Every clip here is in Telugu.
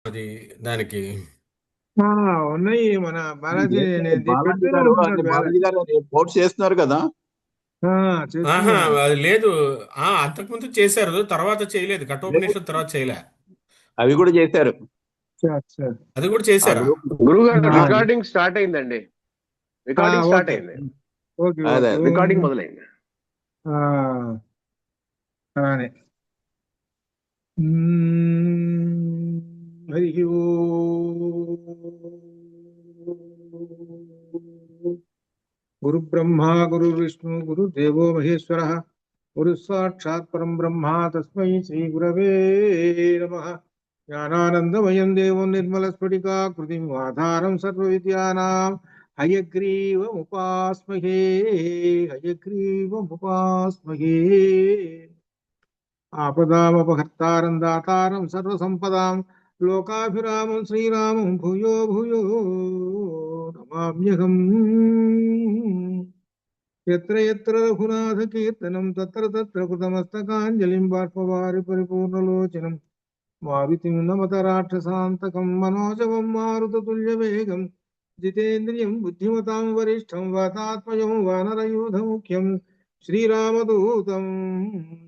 అది దానికి ఆ, ఉన్నాయి. మన బాలాజీ నేను బాలాజీ పెడుతూనే గారు ఉంటున్నాడు వేళ. బాలాజీ గారు పోస్ట్ చేస్తున్నారు కదా. ఆ, ఆహా చేస్తున్నాను. అది లేదు. అంతకుముందు చేశారు, తర్వాత చేయలేదు. కఠోపనిషత్ తర్వాత చేయలే. అవి కూడా చేశారు. అచ్చా. అది కూడా ఆ చేశారా? గ్రూప్. గురువు గారు ఆ, రికార్డింగ్ స్టార్ట్ అయిందండి. Recording start okay. అయింది. ఓకే అదే ఓకే. రికార్డింగ్ మొదలైంది. అలానే. హరి గురు బ్రహ్మ గురు విష్ణు గురు దేవో మహేశ్వర గురు సాక్షాత్ పరం బ్రహ్మ తస్మై శ్రీ గురవే నమ. జ్ఞానానందమయం దేవం నిర్మల స్ఫటికాకృతిం ఆధారం సర్వ విద్యానాం హయగ్రీవముపాస్మహే. హయగ్రీవముపాస్మహే. ఆపదామపహర్తారం దాతారం సర్వసంపదాం లోకాభిరామం శ్రీరామం భూయో భూయో నమామ్యహం. ఎత్ర ఎత్ర రఘునాథ కీర్తనం తత్ర తత్ర కృతమస్తకాంజలిం బాష్పవారి పరిపూర్ణలోచనం మారుతిం నమత రాక్షసాంతకం మనోజవం మారుతతుల్యవేగం జితేంద్రియం బుద్ధిమతాం వరిష్టం వాతాత్మజం వానరయూధముఖ్యం శ్రీరామదూతం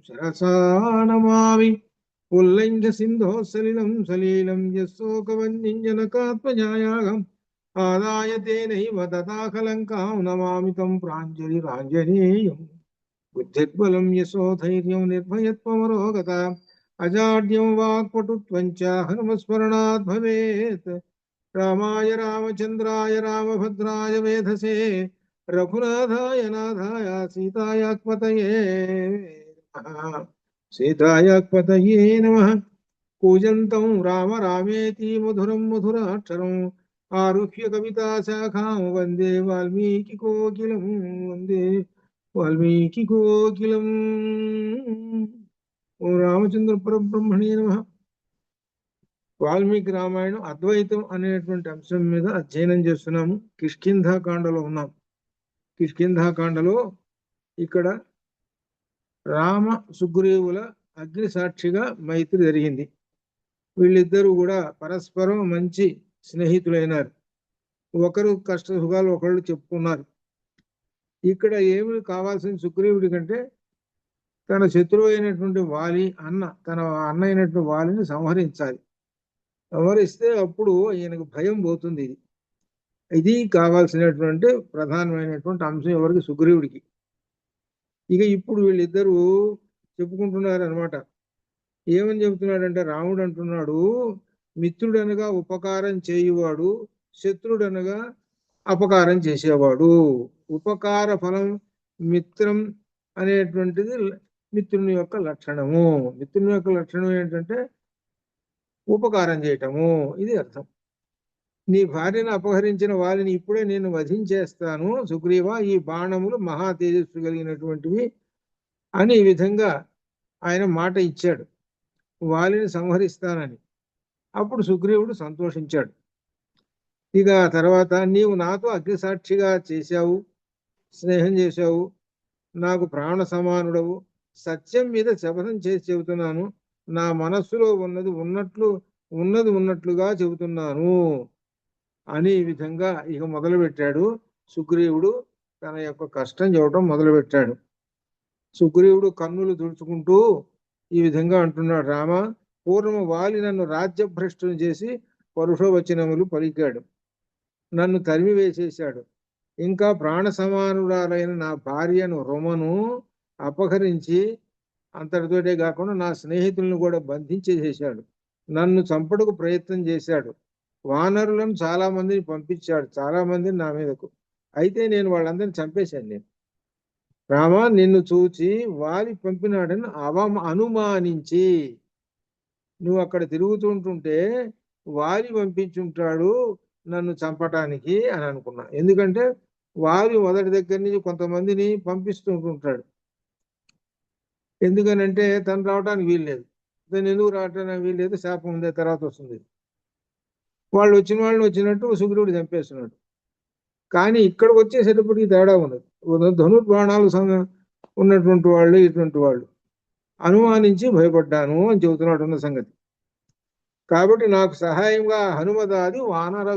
శిరసా నమామి. ఉల్లంఘ్య సింధో సలిలం సలీలం యశోకవన్నింజనకాత్మజాయాగం ఆదాయ తేనైవ తథాకలంకాం నమామి తం ప్రాంజలిరాంజనేయం. బుద్ధిర్బలం యశోధైర్యం నిర్భయత్వమరోగత అజాడ్యం వాక్పటుత్వం చ హనుమస్మరణాత్ భవేత్. రామాయ రామచంద్రాయ రామభద్రాయ వేధసే రఘునాథాయ నాథాయ సీతాయాత్మతయే నమః. సీతాయాత్మతయే నమః. కూజంతం రామ రామేతి మధురం మధురాక్షరం ఆరుహ్య కవితా శాఖాం వందే వాల్మీకి కోకిలం. వందే వాల్మీకి కోకిలం. ఓ రామచంద్ర పరబ్రహ్మణే నమః. వాల్మీకి రామాయణం అద్వైతం అనేటువంటి అంశం మీద అధ్యయనం చేస్తున్నాము. కిష్కింధాకాండలో ఉన్నాం. కిష్కింధాకాండలో ఇక్కడ రామ సుగ్రీవుల అగ్ని సాక్షిగా మైత్రి జరిగింది. వీళ్ళిద్దరూ కూడా పరస్పరం మంచి స్నేహితులైనారు. ఒకరు కష్ట సుఖాలు ఒకళ్ళు చెప్పుకున్నారు. ఇక్కడ ఏమి కావాల్సిన సుగ్రీవుడి కంటే తన శత్రువు అయినటువంటి వాలి తన అన్న అయినటువంటి వాలిని సంహరించాలి. సంహరిస్తే అప్పుడు ఈయనకు భయం పోతుంది. ఇది కావాల్సినటువంటి ప్రధానమైనటువంటి అంశం ఎవరికి? సుగ్రీవుడికి. ఇక ఇప్పుడు వీళ్ళిద్దరూ చెప్పుకుంటున్నారు అనమాట. ఏమని చెబుతున్నాడంటే, రాముడు అంటున్నాడు, మిత్రుడనగా ఉపకారం చేయువాడు, శత్రుడనగా అపకారం చేసేవాడు. ఉపకార ఫలం మిత్రం అనేటువంటిది మిత్రుని యొక్క లక్షణము. మిత్రుని యొక్క లక్షణం ఏంటంటే ఉపకారం చేయటము. ఇది అర్థం. నీ భార్యను అపహరించిన వారిని ఇప్పుడే నేను వధించేస్తాను సుగ్రీవ, ఈ బాణములు మహా తేజస్సు కలిగినటువంటివి అని ఈ విధంగా ఆయన మాట ఇచ్చాడు, వాలిని సంహరిస్తానని. అప్పుడు సుగ్రీవుడు సంతోషించాడు. ఇక తర్వాత, నీవు నాతో అగ్నిసాక్షిగా చేశావు, స్నేహం చేశావు, నాకు ప్రాణ సమానుడవు, సత్యం మీద శపథం చేసి చెబుతున్నాను, నా మనస్సులో ఉన్నది ఉన్నట్లుగా చెబుతున్నాను అని ఈ విధంగా ఇక మొదలుపెట్టాడు. సుగ్రీవుడు తన యొక్క కష్టం చెప్పడం మొదలుపెట్టాడు. సుగ్రీవుడు కన్నులు తుడుచుకుంటూ ఈ విధంగా అంటున్నాడు, రామ, పూర్వము వాలి నన్ను రాజ్యభ్రష్టుని చేసి పరుషవచనములు పలికాడు, నన్ను తరిమి వేసేశాడు. ఇంకా ప్రాణ సమానురాలైన నా భార్యను రుమను అపహరించి అంతటితోటే కాకుండా నా స్నేహితులను కూడా బంధించేసేశాడు. నన్ను చంపడకు ప్రయత్నం చేశాడు. వానరులను చాలా మందిని పంపించాడు, చాలా మందిని నా మీదకు. అయితే నేను వాళ్ళందరినీ చంపేశాను. నేను రామ, నిన్ను చూచి వాలి పంపినాడని అనుమానించి నువ్వు అక్కడ తిరుగుతుంటుంటే వాలి పంపించుంటాడు నన్ను చంపటానికి అని అనుకున్నా. ఎందుకంటే వాలి మొదటి దగ్గర నుంచి కొంతమందిని పంపిస్తుంటుంటాడు. ఎందుకనంటే తను రావడానికి వీల్లేదు, తను ఎందుకు రావటానికి వీల్లేదు, శాపం ఉందే, తర్వాత వస్తుంది. వాళ్ళు వచ్చిన వాళ్ళని వచ్చినట్టు సుగ్రీవుడు చంపేస్తున్నాడు. కానీ ఇక్కడికి వచ్చేసేటప్పటికి తేడా ఉన్నది. ధనుర్బాణాలు ఉన్నటువంటి వాళ్ళు, ఇటువంటి వాళ్ళు అనుమానించి భయపడ్డాను అని చెబుతున్నాడు ఉన్న సంగతి. కాబట్టి నాకు సహాయంగా హనుమదాది వానర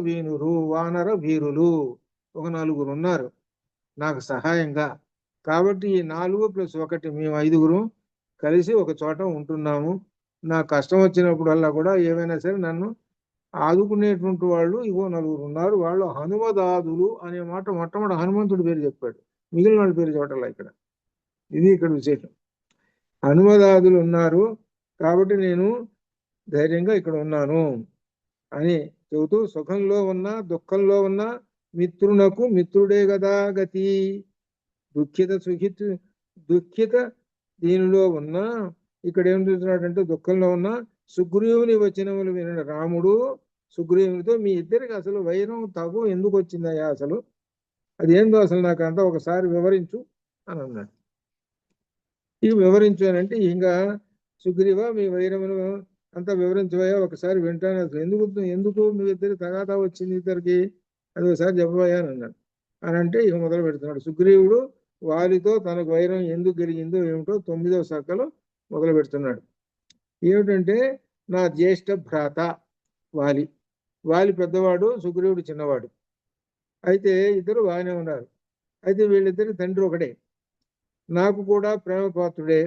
వీరులు ఒక 4 ఉన్నారు నాకు సహాయంగా. కాబట్టి ఈ 4+1 మేము 5 కలిసి ఒక చోట ఉంటున్నాము. నా కష్టం వచ్చినప్పుడల్లా కూడా ఏమైనా సరే నన్ను ఆదుకునేటువంటి వాళ్ళు ఇగో 4 ఉన్నారు. వాళ్ళు హనుమదాదులు అనే మాట మొట్టమొదటి హనుమంతుడి పేరు చెప్పాడు, మిగిలిన వాళ్ళ పేరు చెప్పటల్లా ఇక్కడ. ఇది ఇక్కడ విశేషం. హనుమదాదులు ఉన్నారు కాబట్టి నేను ధైర్యంగా ఇక్కడ ఉన్నాను అని చెబుతూ, సుఖంలో ఉన్నా దుఃఖంలో ఉన్నా మిత్రునకు మిత్రుడే గదా గతి. దుఃఖిత దీనిలో ఉన్నా ఇక్కడ ఏం చూస్తున్నాడంటే దుఃఖంలో ఉన్న సుగ్రీవుని వచనములు వినిన రాముడు సుగ్రీవునితో మీ ఇద్దరికి అసలు వైరం తగు ఎందుకు వచ్చిందయ్యా, అసలు అదేందో అసలు నాకు అంతా ఒకసారి వివరించు అని అన్నాడు. ఈ వివరించు అని అంటే ఇంకా సుగ్రీవ మీ వైరమును అంతా వివరించబోయా, ఒకసారి వింటాను, అసలు ఎందుకు మీ ఇద్దరికి తగాదా వచ్చింది ఇద్దరికి అది ఒకసారి చెప్పబోయా అని అన్నాడు. అని అంటే ఇక మొదలు పెడుతున్నాడు. సుగ్రీవుడు వాలితో తనకు వైరం ఎందుకు కలిగిందో ఏమిటో 9వ శాఖలో మొదలు పెడుతున్నాడు. ఏమిటంటే నా జ్యేష్ఠ భ్రాత వాలి పెద్దవాడు, సుగ్రీవుడు చిన్నవాడు. అయితే ఇద్దరు బాగానే ఉన్నారు. అయితే వీళ్ళిద్దరి తండ్రి ఒకడే, నాకు కూడా ప్రేమపాత్రుడే.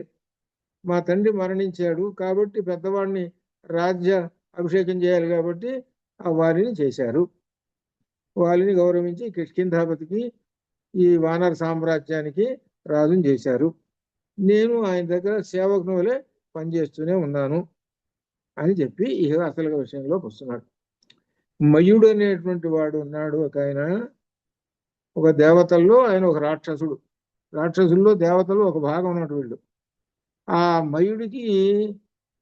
మా తండ్రి మరణించాడు కాబట్టి పెద్దవాడిని రాజ్య అభిషేకం చేయాలి కాబట్టి ఆ వాలిని చేశారు. వాలిని గౌరవించి కిష్కింధాపతికి ఈ వానర సామ్రాజ్యానికి రాజుని చేశారు. నేను ఆయన దగ్గర సేవకుని వలె పనిచేస్తూనే ఉన్నాను అని చెప్పి ఇక అసలు విషయంలోకి వస్తున్నాడు. మయుడు అనేటువంటి వాడు ఉన్నాడు ఒక ఆయన, ఒక దేవతల్లో ఆయన ఒక రాక్షసుడు. రాక్షసుల్లో దేవతలు ఒక భాగం ఉన్నట్టు వీళ్ళు. ఆ మయుడికి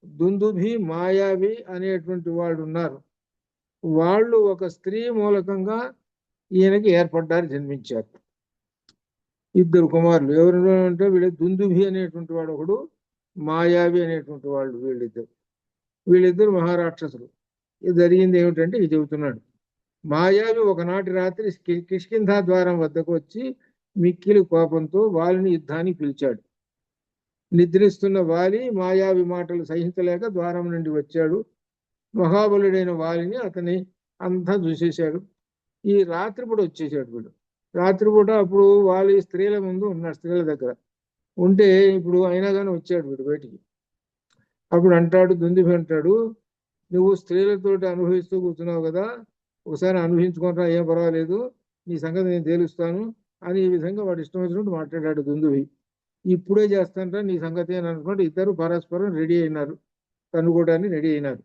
దుందుభి మాయావి అనేటువంటి వాళ్ళు ఉన్నారు. వాళ్ళు ఒక స్త్రీ మూలకంగా ఈయనకి ఏర్పడ్డారు, జన్మించారు. 2 కుమారులు. ఎవరు అంటే వీళ్ళు దుందుభి అనేటువంటి వాడు ఒకడు, మాయావి అనేటువంటి వాళ్ళు వీళ్ళిద్దరు మహారాక్షసులు. ఇది జరిగింది ఏమిటంటే ఇది చెబుతున్నాడు. మాయావి ఒకనాటి రాత్రి కిష్కింధా ద్వారం వద్దకు వచ్చి మిక్కిలి కోపంతో వాలిని యుద్ధానికి పిలిచాడు. నిద్రిస్తున్న వాలి మాయావి మాటలు సహించలేక ద్వారం నుండి వచ్చాడు. మహాబలుడైన వాలిని అతని అంతా చూసేశాడు. ఈ రాత్రిపూట వచ్చేసాడు వీడు. రాత్రిపూట అప్పుడు వాలి స్త్రీల ముందు ఉన్నాడు, స్త్రీల దగ్గర ఉంటే ఇప్పుడు అయినా కానీ వచ్చాడు వీడు బయటికి. అప్పుడు అంటాడు, దుందుభి అంటాడు, నువ్వు స్త్రీలతోటి అనుభవిస్తూ కూర్చున్నావు కదా, ఒకసారి అనుభవించుకుంటా, ఏం పర్వాలేదు, నీ సంగతి నేను తేలుస్తాను అని ఈ విధంగా వాడు ఇష్టం వచ్చినట్టు మాట్లాడాడు దుందుభి. ఇప్పుడే చేస్తాంట నీ సంగతి అని అనుకుంటే ఇద్దరు పరస్పరం రెడీ అయినారు, తన్నుకోవడానికి రెడీ అయినారు.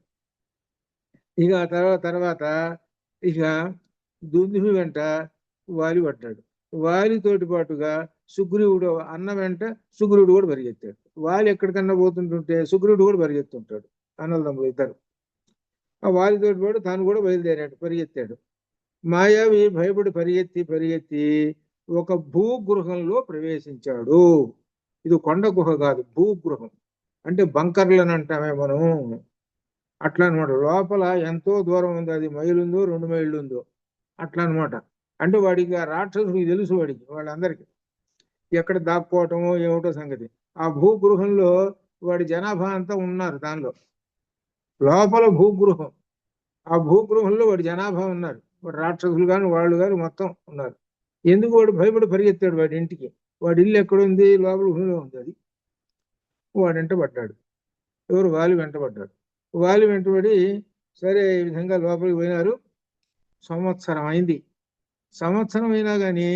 ఇక తర్వాత ఇక దుందుభి వెంట వాలి పడ్డాడు. వాలితోటి పాటుగా సుగ్రీవుడు అన్న వెంట సుగ్రీవుడు కూడా పరిగెత్తాడు. వాలి ఎక్కడికన్నా పోతుంటుంటే సుగ్రీవుడు కూడా పరిగెత్తుంటాడు, అన్నదమ్ములు ఇద్దరు. ఆ వాలితోటి పాటు తాను కూడా బయలుదేరాడు, పరిగెత్తాడు. మాయావి భయపడి పరిగెత్తి ఒక భూగృహంలో ప్రవేశించాడు. ఇది కొండ గుహ కాదు, భూగృహం అంటే బంకర్లను అంటామే మనం, అట్లా అనమాట. లోపల ఎంతో దూరం ఉంది, అది మైలుందో 2 మైళ్ళు ఉందో అట్లా అనమాట. అంటే వాడికి ఆ రాక్షసుడికి తెలుసు, వాళ్ళందరికీ ఎక్కడ దాక్కోవటమో ఏమిటో సంగతి. ఆ భూగృహంలో వాడి జనాభా అంతా ఉన్నారు దానిలో, లోపల భూగృహం. ఆ భూగృహంలో వాడి జనాభా ఉన్నారు, వాడు రాక్షసులు కానీ వాళ్ళు కానీ మొత్తం ఉన్నారు. ఎందుకు వాడు భయపడి పరిగెత్తాడు వాడి ఇంటికి. వాడి ఇల్లు ఎక్కడుంది, లోపల గుహలో ఉంది. అది వాడు వెంటబడ్డాడు. ఎవరు? వాలి వెంటబడ్డాడు. వాలి వెంటబడి సరే ఈ విధంగా లోపలికి పోయినారు. సంవత్సరం అయింది. సంవత్సరం అయినా కానీ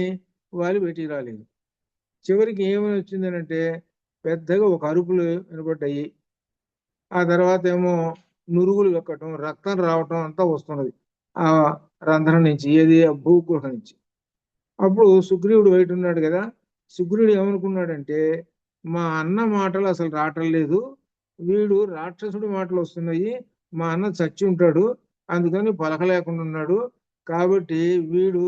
వాలి బయటికి రాలేదు. చివరికి ఏమని వచ్చిందని అంటే పెద్దగా ఒక అరుపులు వినపడ్డాయి. ఆ తర్వాత ఏమో నురుగులు వెక్కటం, రక్తం రావటం అంతా వస్తున్నది ఆ రంధ్రం నుంచి, ఏది ఆ భూగృహ నుంచి. అప్పుడు సుగ్రీవుడు బయట ఉన్నాడు కదా, సుగ్రీవుడు ఏమనుకున్నాడంటే మా అన్న మాటలు అసలు రావటం లేదు, వీడు రాక్షసుడి మాటలు వస్తున్నాయి, మా అన్న చచ్చి ఉంటాడు అందుకని పలకలేకుండా ఉన్నాడు, కాబట్టి వీడు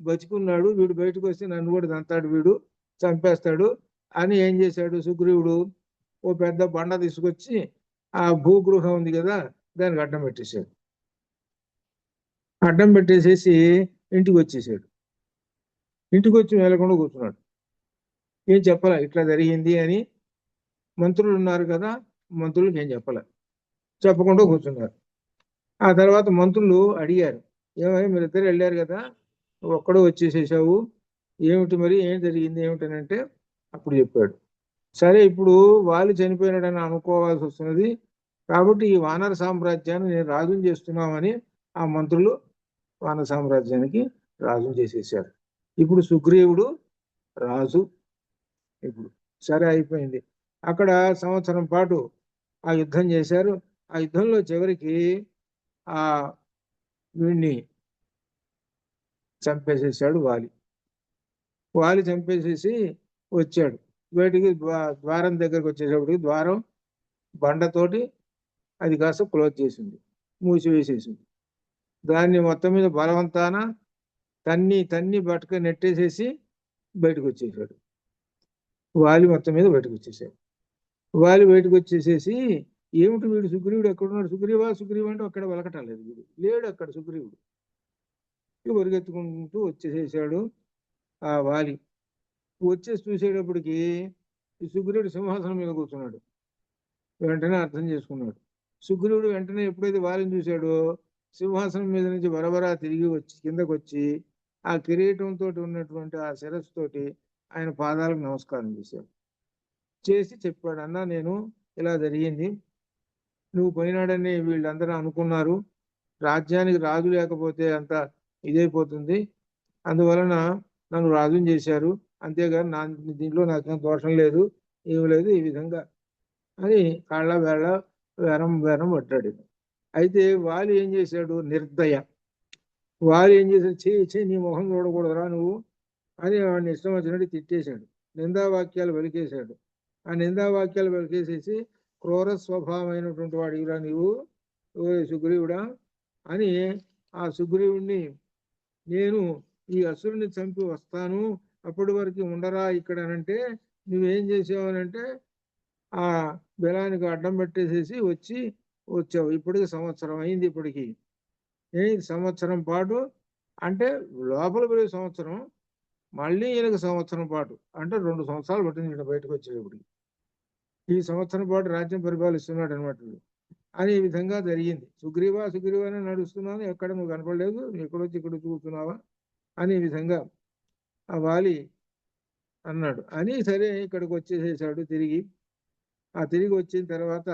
బతికున్నాడు, వీడు బయటకు వస్తే నన్ను కూడా దంతాడు, వీడు చంపేస్తాడు అని ఏం చేశాడు సుగ్రీవుడు, ఓ పెద్ద బండ తీసుకొచ్చి ఆ భూగృహం ఉంది కదా దానికి అడ్డం పెట్టేశాడు. అడ్డం పెట్టేసేసి ఇంటికి వచ్చేసాడు. ఇంటికి వచ్చి వెళ్ళకుండా కూర్చున్నాడు. ఏం చెప్పాల ఇట్లా జరిగింది అని. మంత్రులు ఉన్నారు కదా, మంత్రులకు ఏం చెప్పాల, చెప్పకుండా కూర్చున్నారు. ఆ తర్వాత మంత్రులు అడిగారు, ఏమై మీరిద్దరు వెళ్ళారు కదా, నువ్వు ఒక్కడో వచ్చేసేసావు, ఏమిటి మరి ఏం జరిగింది ఏమిటనంటే అప్పుడు చెప్పాడు. సరే ఇప్పుడు వాళ్ళు చనిపోయినాడని అనుకోవాల్సి వస్తున్నది, కాబట్టి ఈ వానర సామ్రాజ్యాన్ని నేను రాజుని చేస్తున్నామని ఆ మంత్రులు వానర సామ్రాజ్యానికి రాజుని చేసేసారు. ఇప్పుడు సుగ్రీవుడు రాజు. ఇప్పుడు సరే అయిపోయింది. అక్కడ సంవత్సరం పాటు ఆ యుద్ధం చేశారు. ఆ యుద్ధంలో చివరికి ఆ వీడిని చంపేసేసాడు వాలి. వాలి చంపేసేసి వచ్చాడు బయటికి. ద్వారం దగ్గరకు వచ్చేటప్పటికి ద్వారం బండతోటి అది కాస్త క్లోజ్ చేసింది, మూసివేసేసింది. దాన్ని మొత్తం మీద బలవంతాన తన్ని బట్టక నెట్టేసేసి బయటకు వచ్చేసాడు. వాలి మొత్తం మీద బయటకు వచ్చేసాడు. వాలి బయటకు వచ్చేసేసి ఏమిటి వీడు సుగ్రీవుడు ఎక్కడున్నాడు, సుగ్రీవ అంటే అక్కడ వెలకటం లేదు, వీడు లేడు అక్కడ సుగ్రీవుడు. పరిగెత్తుకుంటూ వచ్చేసేసాడు ఆ వాలి. వచ్చేసి చూసేటప్పటికి ఈ సుగ్రీవుడు సింహాసనం మీద కూర్చున్నాడు. వెంటనే అర్థం చేసుకున్నాడు. సుగ్రీవుడు వెంటనే ఎప్పుడైతే వాలిని చూశాడో సింహాసనం మీద నుంచి బరబరా తిరిగి వచ్చి కిందకు వచ్చి ఆ కిరీటంతో ఉన్నటువంటి ఆ శిరస్సుతోటి ఆయన పాదాలకు నమస్కారం చేశాడు. చేసి చెప్పాడు, అన్నా నేను ఇలా జరిగింది, నువ్వు పోయినాడని వీళ్ళందరూ అనుకున్నారు, రాజ్యానికి రాజు లేకపోతే అంత ఇదైపోతుంది, అందువలన నన్ను రాజుని చేశారు, అంతేగాని దీంట్లో నాకు దోషం లేదు, ఏమి లేదు, ఈ విధంగా అని కాళ్ళ వేళ వేరం పట్టాడు. అయితే వాలి ఏం చేశాడు, నిర్దయ. వాలి ఏం చేశాడు, చేయి నీ మొహం చూడకూడదురా నువ్వు అని వాడిని ఇష్టం వచ్చినట్టు తిట్టేశాడు. నిందావాక్యాలు వెలికేశాడు. ఆ నిందావాక్యాలు వెలికేసేసి క్రూర స్వభావమైనటువంటి వాడిరా నీవు సుగ్రీవుడా అని ఆ సుగ్రీవుడిని, నేను ఈ అసురుని చంపి వస్తాను, అప్పటి వరకు ఉండరా ఇక్కడ అంటే నువ్వేం చేసావు అని అంటే ఆ బెలానికి అడ్డం పెట్టేసేసి వచ్చావు. ఇప్పటికి సంవత్సరం అయింది. ఇప్పటికి సంవత్సరం పాటు అంటే లోపల పోయే సంవత్సరం, మళ్ళీ ఈయనకు సంవత్సరం పాటు అంటే 2 సంవత్సరాలు పట్టింది ఈయన బయటకు వచ్చేటప్పటికి. ఈ సంవత్సరం పాటు రాజ్యం పరిపాలిస్తున్నాడు అనమాట అని ఈ విధంగా జరిగింది. సుగ్రీవానే నడుస్తున్నాను, ఎక్కడ నువ్వు కనపడలేదు, ఎక్కడొచ్చి ఇక్కడ చూస్తున్నావా అని ఈ విధంగా ఆ వాలి అన్నాడు. అని సరే ఇక్కడికి వచ్చేసేసాడు తిరిగి. ఆ తిరిగి వచ్చిన తర్వాత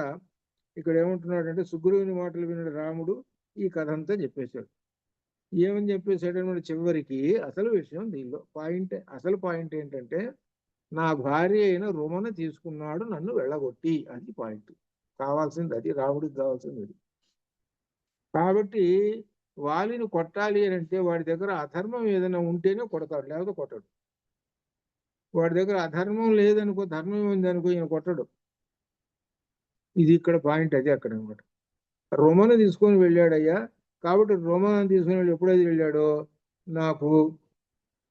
ఇక్కడ ఏమంటున్నాడంటే సుగ్రీవుని మాటలు విన్నాడు రాముడు ఈ కథ అంతా చెప్పేశాడు. ఏమని చెప్పేశాడు అనమాట చివరికి అసలు విషయం, దీనిలో అసలు పాయింట్ ఏంటంటే నా భార్య అయిన రుమను తీసుకున్నాడు నన్ను వెళ్ళగొట్టి, అది పాయింట్ కావాల్సింది, అది రాముడికి కావాల్సింది అది. కాబట్టి వాలిని కొట్టాలి అని అంటే వాడి దగ్గర అధర్మం ఏదైనా ఉంటేనే కొడతాడు, లేకపోతే కొట్టడు. వాడి దగ్గర అధర్మం లేదనుకో, ధర్మం ఉందనుకో ఈయన కొట్టడు. ఇది ఇక్కడ పాయింట్, అది అక్కడ అనమాట. రుమను తీసుకొని వెళ్ళాడయ్యా, కాబట్టి రుమను తీసుకుని వెళ్ళి ఎప్పుడైతే వెళ్ళాడో నాకు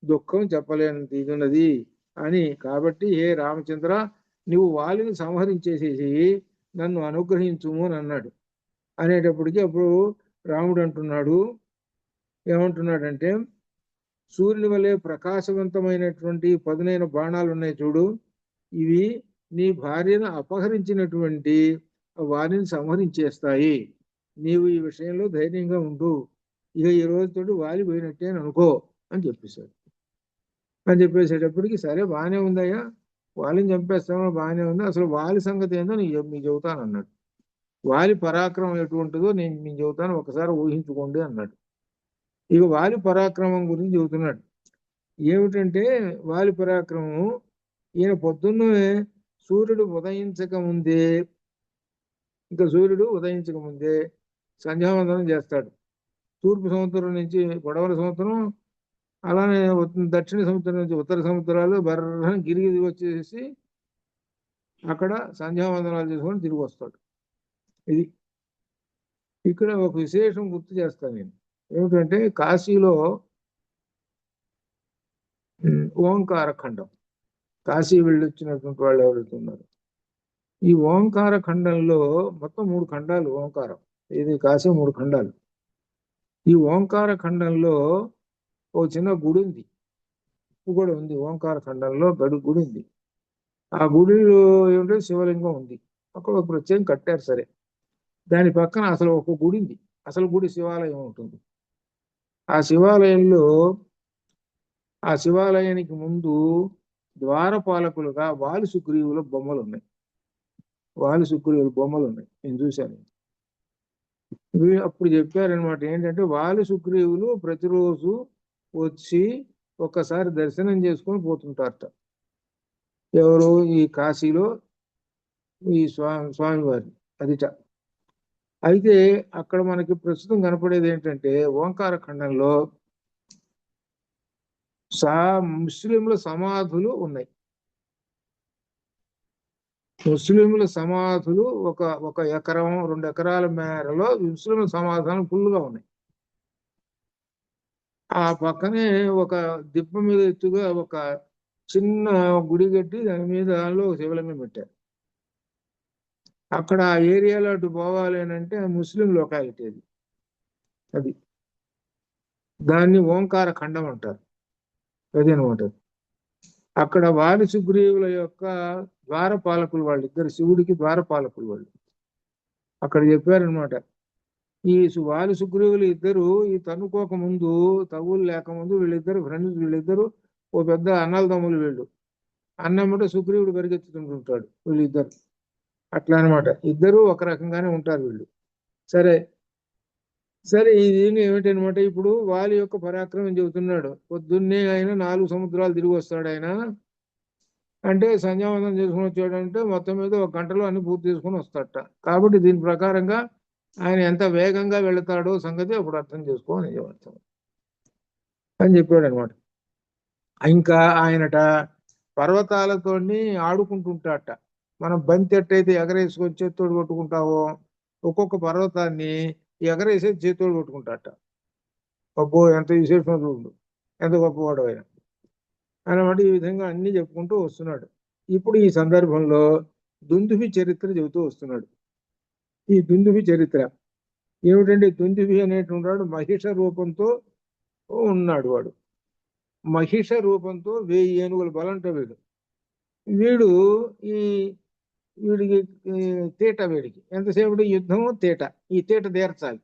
దుఃఖం చెప్పలేనంత ఇది ఉన్నది అని. కాబట్టి ఏ రామచంద్ర నువ్వు వాలిని సంహరించేసేసి నన్ను అనుగ్రహించుము అని అన్నాడు. అనేటప్పటికీ అప్పుడు రాముడు అంటున్నాడు, ఏమంటున్నాడంటే సూర్యుని వలె ప్రకాశవంతమైనటువంటి పదునైన బాణాలు ఉన్నాయి చూడు, ఇవి నీ భార్యను అపహరించినటువంటి వారిని సంహరించేస్తాయి, నీవు ఈ విషయంలో ధైర్యంగా ఉండు, ఇక ఈ రోజుతోటి వాలి పోయినట్టే అని అనుకో అని చెప్పేశాడు. అని చెప్పేసేటప్పటికి సరే బాగానే ఉందయ్యా, వాలిని చంపేస్తామో బాగానే ఉంది, అసలు వాలి సంగతి ఏందో మీకు చెబుతాను అన్నాడు. వాలి పరాక్రమం ఎటువంటిదో నేను మీకు చెబుతాను, ఒకసారి ఊహించుకోండి అన్నాడు. ఇక వాలి పరాక్రమం గురించి చెబుతున్నాడు. ఏమిటంటే వాలి పరాక్రమం, ఈయన పొద్దున్నే సూర్యుడు ఉదయించక ముందే సంధ్యావందనం చేస్తాడు. తూర్పు సముద్రం నుంచి గొడవల సముద్రం, అలానే దక్షిణ సముద్రం నుంచి ఉత్తర సముద్రాలు బర్ర గిరిగి వచ్చేసి అక్కడ సంధ్యావందనాలు చేసుకొని తిరిగి వస్తాడు. ఇది ఇక్కడ ఒక విశేషం గుర్తు చేస్తాను నేను. ఏమిటంటే కాశీలో ఓంకార ఖండం, కాశీ వెళ్ళొచ్చినటువంటి వాళ్ళు ఎవరైతే ఉన్నారు, ఈ ఓంకార ఖండంలో మొత్తం 3 ఖండాలు ఓంకారం, ఇది కాశీ 3 ఖండాలు. ఈ ఓంకార ఖండంలో ఓ చిన్న గుడి ఉంది, కూడా ఉంది. ఓంకార ఖండంలో గుడి ఉంది. ఆ గుడిలో ఏమిటంటే శివలింగం ఉంది, అక్కడ ఒక ప్రత్యేకం కట్టారు. సరే దాని పక్కన అసలు ఒక గుడి ఉంది, అసలు గుడి శివాలయం ఉంటుంది. ఆ శివాలయంలో ఆ శివాలయానికి ముందు ద్వారపాలకులుగా వాలి సుగ్రీవుల బొమ్మలు ఉన్నాయి. వాలి సుగ్రీవుల బొమ్మలు ఉన్నాయి, నేను చూశాను. అప్పుడు చెప్పారనమాట, ఏంటంటే వాలి సుగ్రీవులు ప్రతిరోజు వచ్చి ఒక్కసారి దర్శనం చేసుకొని పోతుంటారట. ఎవరు? ఈ కాశీలో ఈ స్వామివారి అదిట. అయితే అక్కడ మనకి ప్రస్తుతం కనపడేది ఏంటంటే ఓంకార ఖండంలో ముస్లింల సమాధులు ఉన్నాయి. ముస్లింల సమాధులు ఒక ఒక ఎకరం 2 ఎకరాల మేరలో ముస్లింల సమాధానం ఫుల్గా ఉన్నాయి. ఆ పక్కనే ఒక దిబ్బ మీద ఎత్తుగా ఒక చిన్న గుడి కట్టి దాని మీద శివలింగం పెట్టారు. అక్కడ ఆ ఏరియాలో అటు పోవాలి అని అంటే ముస్లిం లొకాలిటీ అది. దాన్ని ఓంకార ఖండం అంటారు. అదనమాట. అక్కడ వాలి సుగ్రీవుల యొక్క ద్వారపాలకులు వాళ్ళిద్దరు, శివుడికి ద్వారపాలకులు వాళ్ళు. అక్కడ చెప్పారనమాట, ఈ వాలి సుగ్రీవులు ఇద్దరు ఈ తన్నుకోక ముందు, తగులు లేకముందు వీళ్ళిద్దరు ఫ్రెండ్స్, వీళ్ళిద్దరు ఓ పెద్ద అన్నలదమ్ములు. వీళ్ళు అన్నమ్మట సుగ్రీవుడు పరిగెత్తుతుంటుంటాడు వీళ్ళిద్దరు. అట్లా అనమాట, ఇద్దరు ఒక రకంగానే ఉంటారు వీళ్ళు. సరే సరే ఇది ఏమిటనమాట, ఇప్పుడు వాలి యొక్క పరాక్రమం చెబుతున్నాడు. పొద్దున్నే ఆయన 4 సముద్రాలు తిరిగి వస్తాడు. ఆయన అంటే సంధ్యావందనం చేసుకుని వచ్చాడంటే మొత్తం మీద 1 గంటలో అన్ని పూర్తి చేసుకుని వస్తాడట. కాబట్టి దీని ప్రకారంగా ఆయన ఎంత వేగంగా వెళతాడో సంగతి అప్పుడు అర్థం చేసుకోని అర్థం అని చెప్పాడు అనమాట. ఇంకా ఆయనట పర్వతాలతో ఆడుకుంటుంటాడట. మనం బంతి ఎట్టయితే ఎగరేసుకొని చేత్తోడు కొట్టుకుంటావో, ఒక్కొక్క పర్వతాన్ని ఎగరేసే చేత్తోడు కొట్టుకుంటాడట. అబ్బో ఎంత విశేషం, ఎంత గొప్పవాడు ఆయన అన్నమాట. ఈ విధంగా అన్ని చెప్పుకుంటూ వస్తున్నాడు. ఇప్పుడు ఈ సందర్భంలో దుందుభి చరిత్ర చెబుతూ వస్తున్నాడు. ఈ దుందుభి చరిత్ర ఏమిటంటే, దుందుభి అనేటువంటి మహిష రూపంతో ఉన్నాడు. వాడు మహిష రూపంతో 1000 ఏనుగుల బలంట. వీడు వీడికి తీట, వీడికి ఎంతసేపు యుద్ధము తీట. ఈ తీట తీర్చాలి.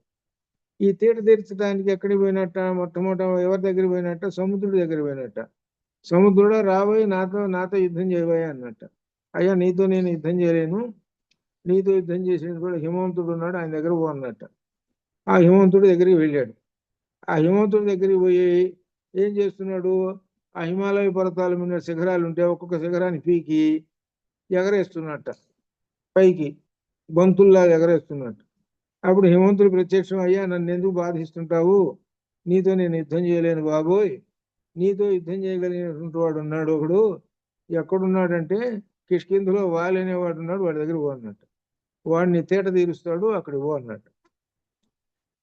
ఈ తీట తీర్చడానికి ఎక్కడికి పోయినట్ట? మొట్టమొదట ఎవరి దగ్గర పోయినట్ట? సముద్రుడి దగ్గర పోయినట్ట. సముద్రుడా రాబోయి నాతో యుద్ధం చేయబోయా అన్నట్ట. అయ్యా నీతో నేను యుద్ధం చేయలేను, నీతో యుద్ధం చేసిన కూడా హిమవంతుడు ఉన్నాడు, ఆయన దగ్గర పో అన్నట్ట. ఆ హిమవంతుడి దగ్గరికి వెళ్ళాడు. ఆ హిమవంతుడి దగ్గరికి పోయి ఏం చేస్తున్నాడు? ఆ హిమాలయ పర్వతాల మీద శిఖరాలు ఉంటే ఒక్కొక్క శిఖరాన్ని పీకి ఎగరేస్తున్నట్ట, పైకి బంతుల్లా ఎగరేస్తున్నట్టు. అప్పుడు హిమవంతుడు ప్రత్యక్షం, అయ్యా నన్ను ఎందుకు బాధిస్తుంటావు? నీతో నేను యుద్ధం చేయలేను బాబోయ్, నీతో యుద్ధం చేయగలిగినటువంటి వాడు ఉన్నాడు ఒకడు. ఎక్కడున్నాడంటే కిష్కింధలో వాలి అనేవాడు ఉన్నాడు, వాడి దగ్గర పో అన్నట్టు. వాడిని తీట తీరుస్తాడు, అక్కడికి పో అన్నట్టు.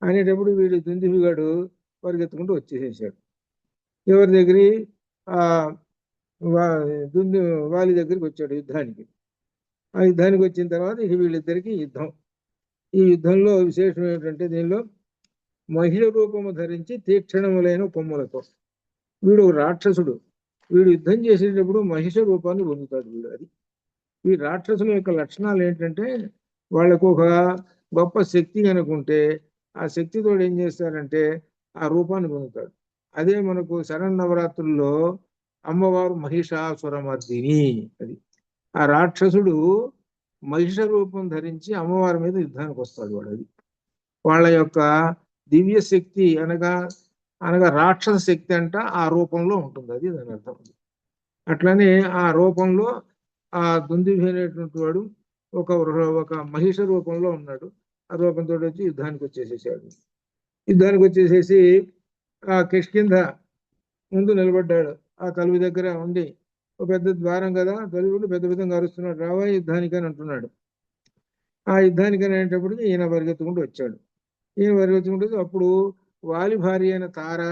అనేటప్పుడు వీడు దుందుభిగాడు పరిగెత్తుకుంటూ వచ్చేసేసాడు. ఎవరి దగ్గరికి? వాలి దగ్గరికి వచ్చాడు యుద్ధానికి. ఆ యుద్ధానికి వచ్చిన తర్వాత ఇక వీళ్ళిద్దరికి యుద్ధం. ఈ యుద్ధంలో విశేషం ఏంటంటే, దీనిలో మహిళ రూపము ధరించి తీక్షణములైన కొమ్ములతో, వీడు రాక్షసుడు. వీడు యుద్ధం చేసేటప్పుడు మహిష రూపాన్ని పొందుతాడు వీడు. అది ఈ రాక్షసుల యొక్క లక్షణాలు ఏంటంటే, వాళ్ళకు ఒక గొప్ప శక్తి కనుకుంటే ఆ శక్తితో ఏం చేస్తారంటే ఆ రూపాన్ని పొందుతాడు. అదే మనకు శరన్నవరాత్రుల్లో అమ్మవారు మహిషాసురమర్దిని. అది ఆ రాక్షసుడు మహిష రూపం ధరించి అమ్మవారి మీద యుద్ధానికి వస్తాడు వాడు. అది వాళ్ళ యొక్క దివ్య శక్తి, అనగా రాక్షస శక్తి అంట ఆ రూపంలో ఉంటుంది. అది దాని అర్థం. అట్లనే ఆ రూపంలో ఆ దుందుభి అనేటువంటి వాడు ఒక మహిష రూపంలో ఉన్నాడు. ఆ రూపంతో వచ్చి యుద్ధానికి వచ్చేసేసాడు. యుద్ధానికి వచ్చేసేసి ఆ కిష్కింధ ముందు నిలబడ్డాడు. ఆ తలుపు దగ్గర ఉండి, ఒక పెద్ద ద్వారం కదా, తలుపులు పెద్ద పెద్దగా అరుస్తున్నాడు, రావా యుద్ధానికి అని అంటున్నాడు. ఆ యుద్ధానికి అనేటప్పటికి ఈయన పరిగెత్తుకుంటూ వచ్చాడు. ఈయన పరిగెత్తుకుంటూ అప్పుడు వాలి భార్య అయిన తార,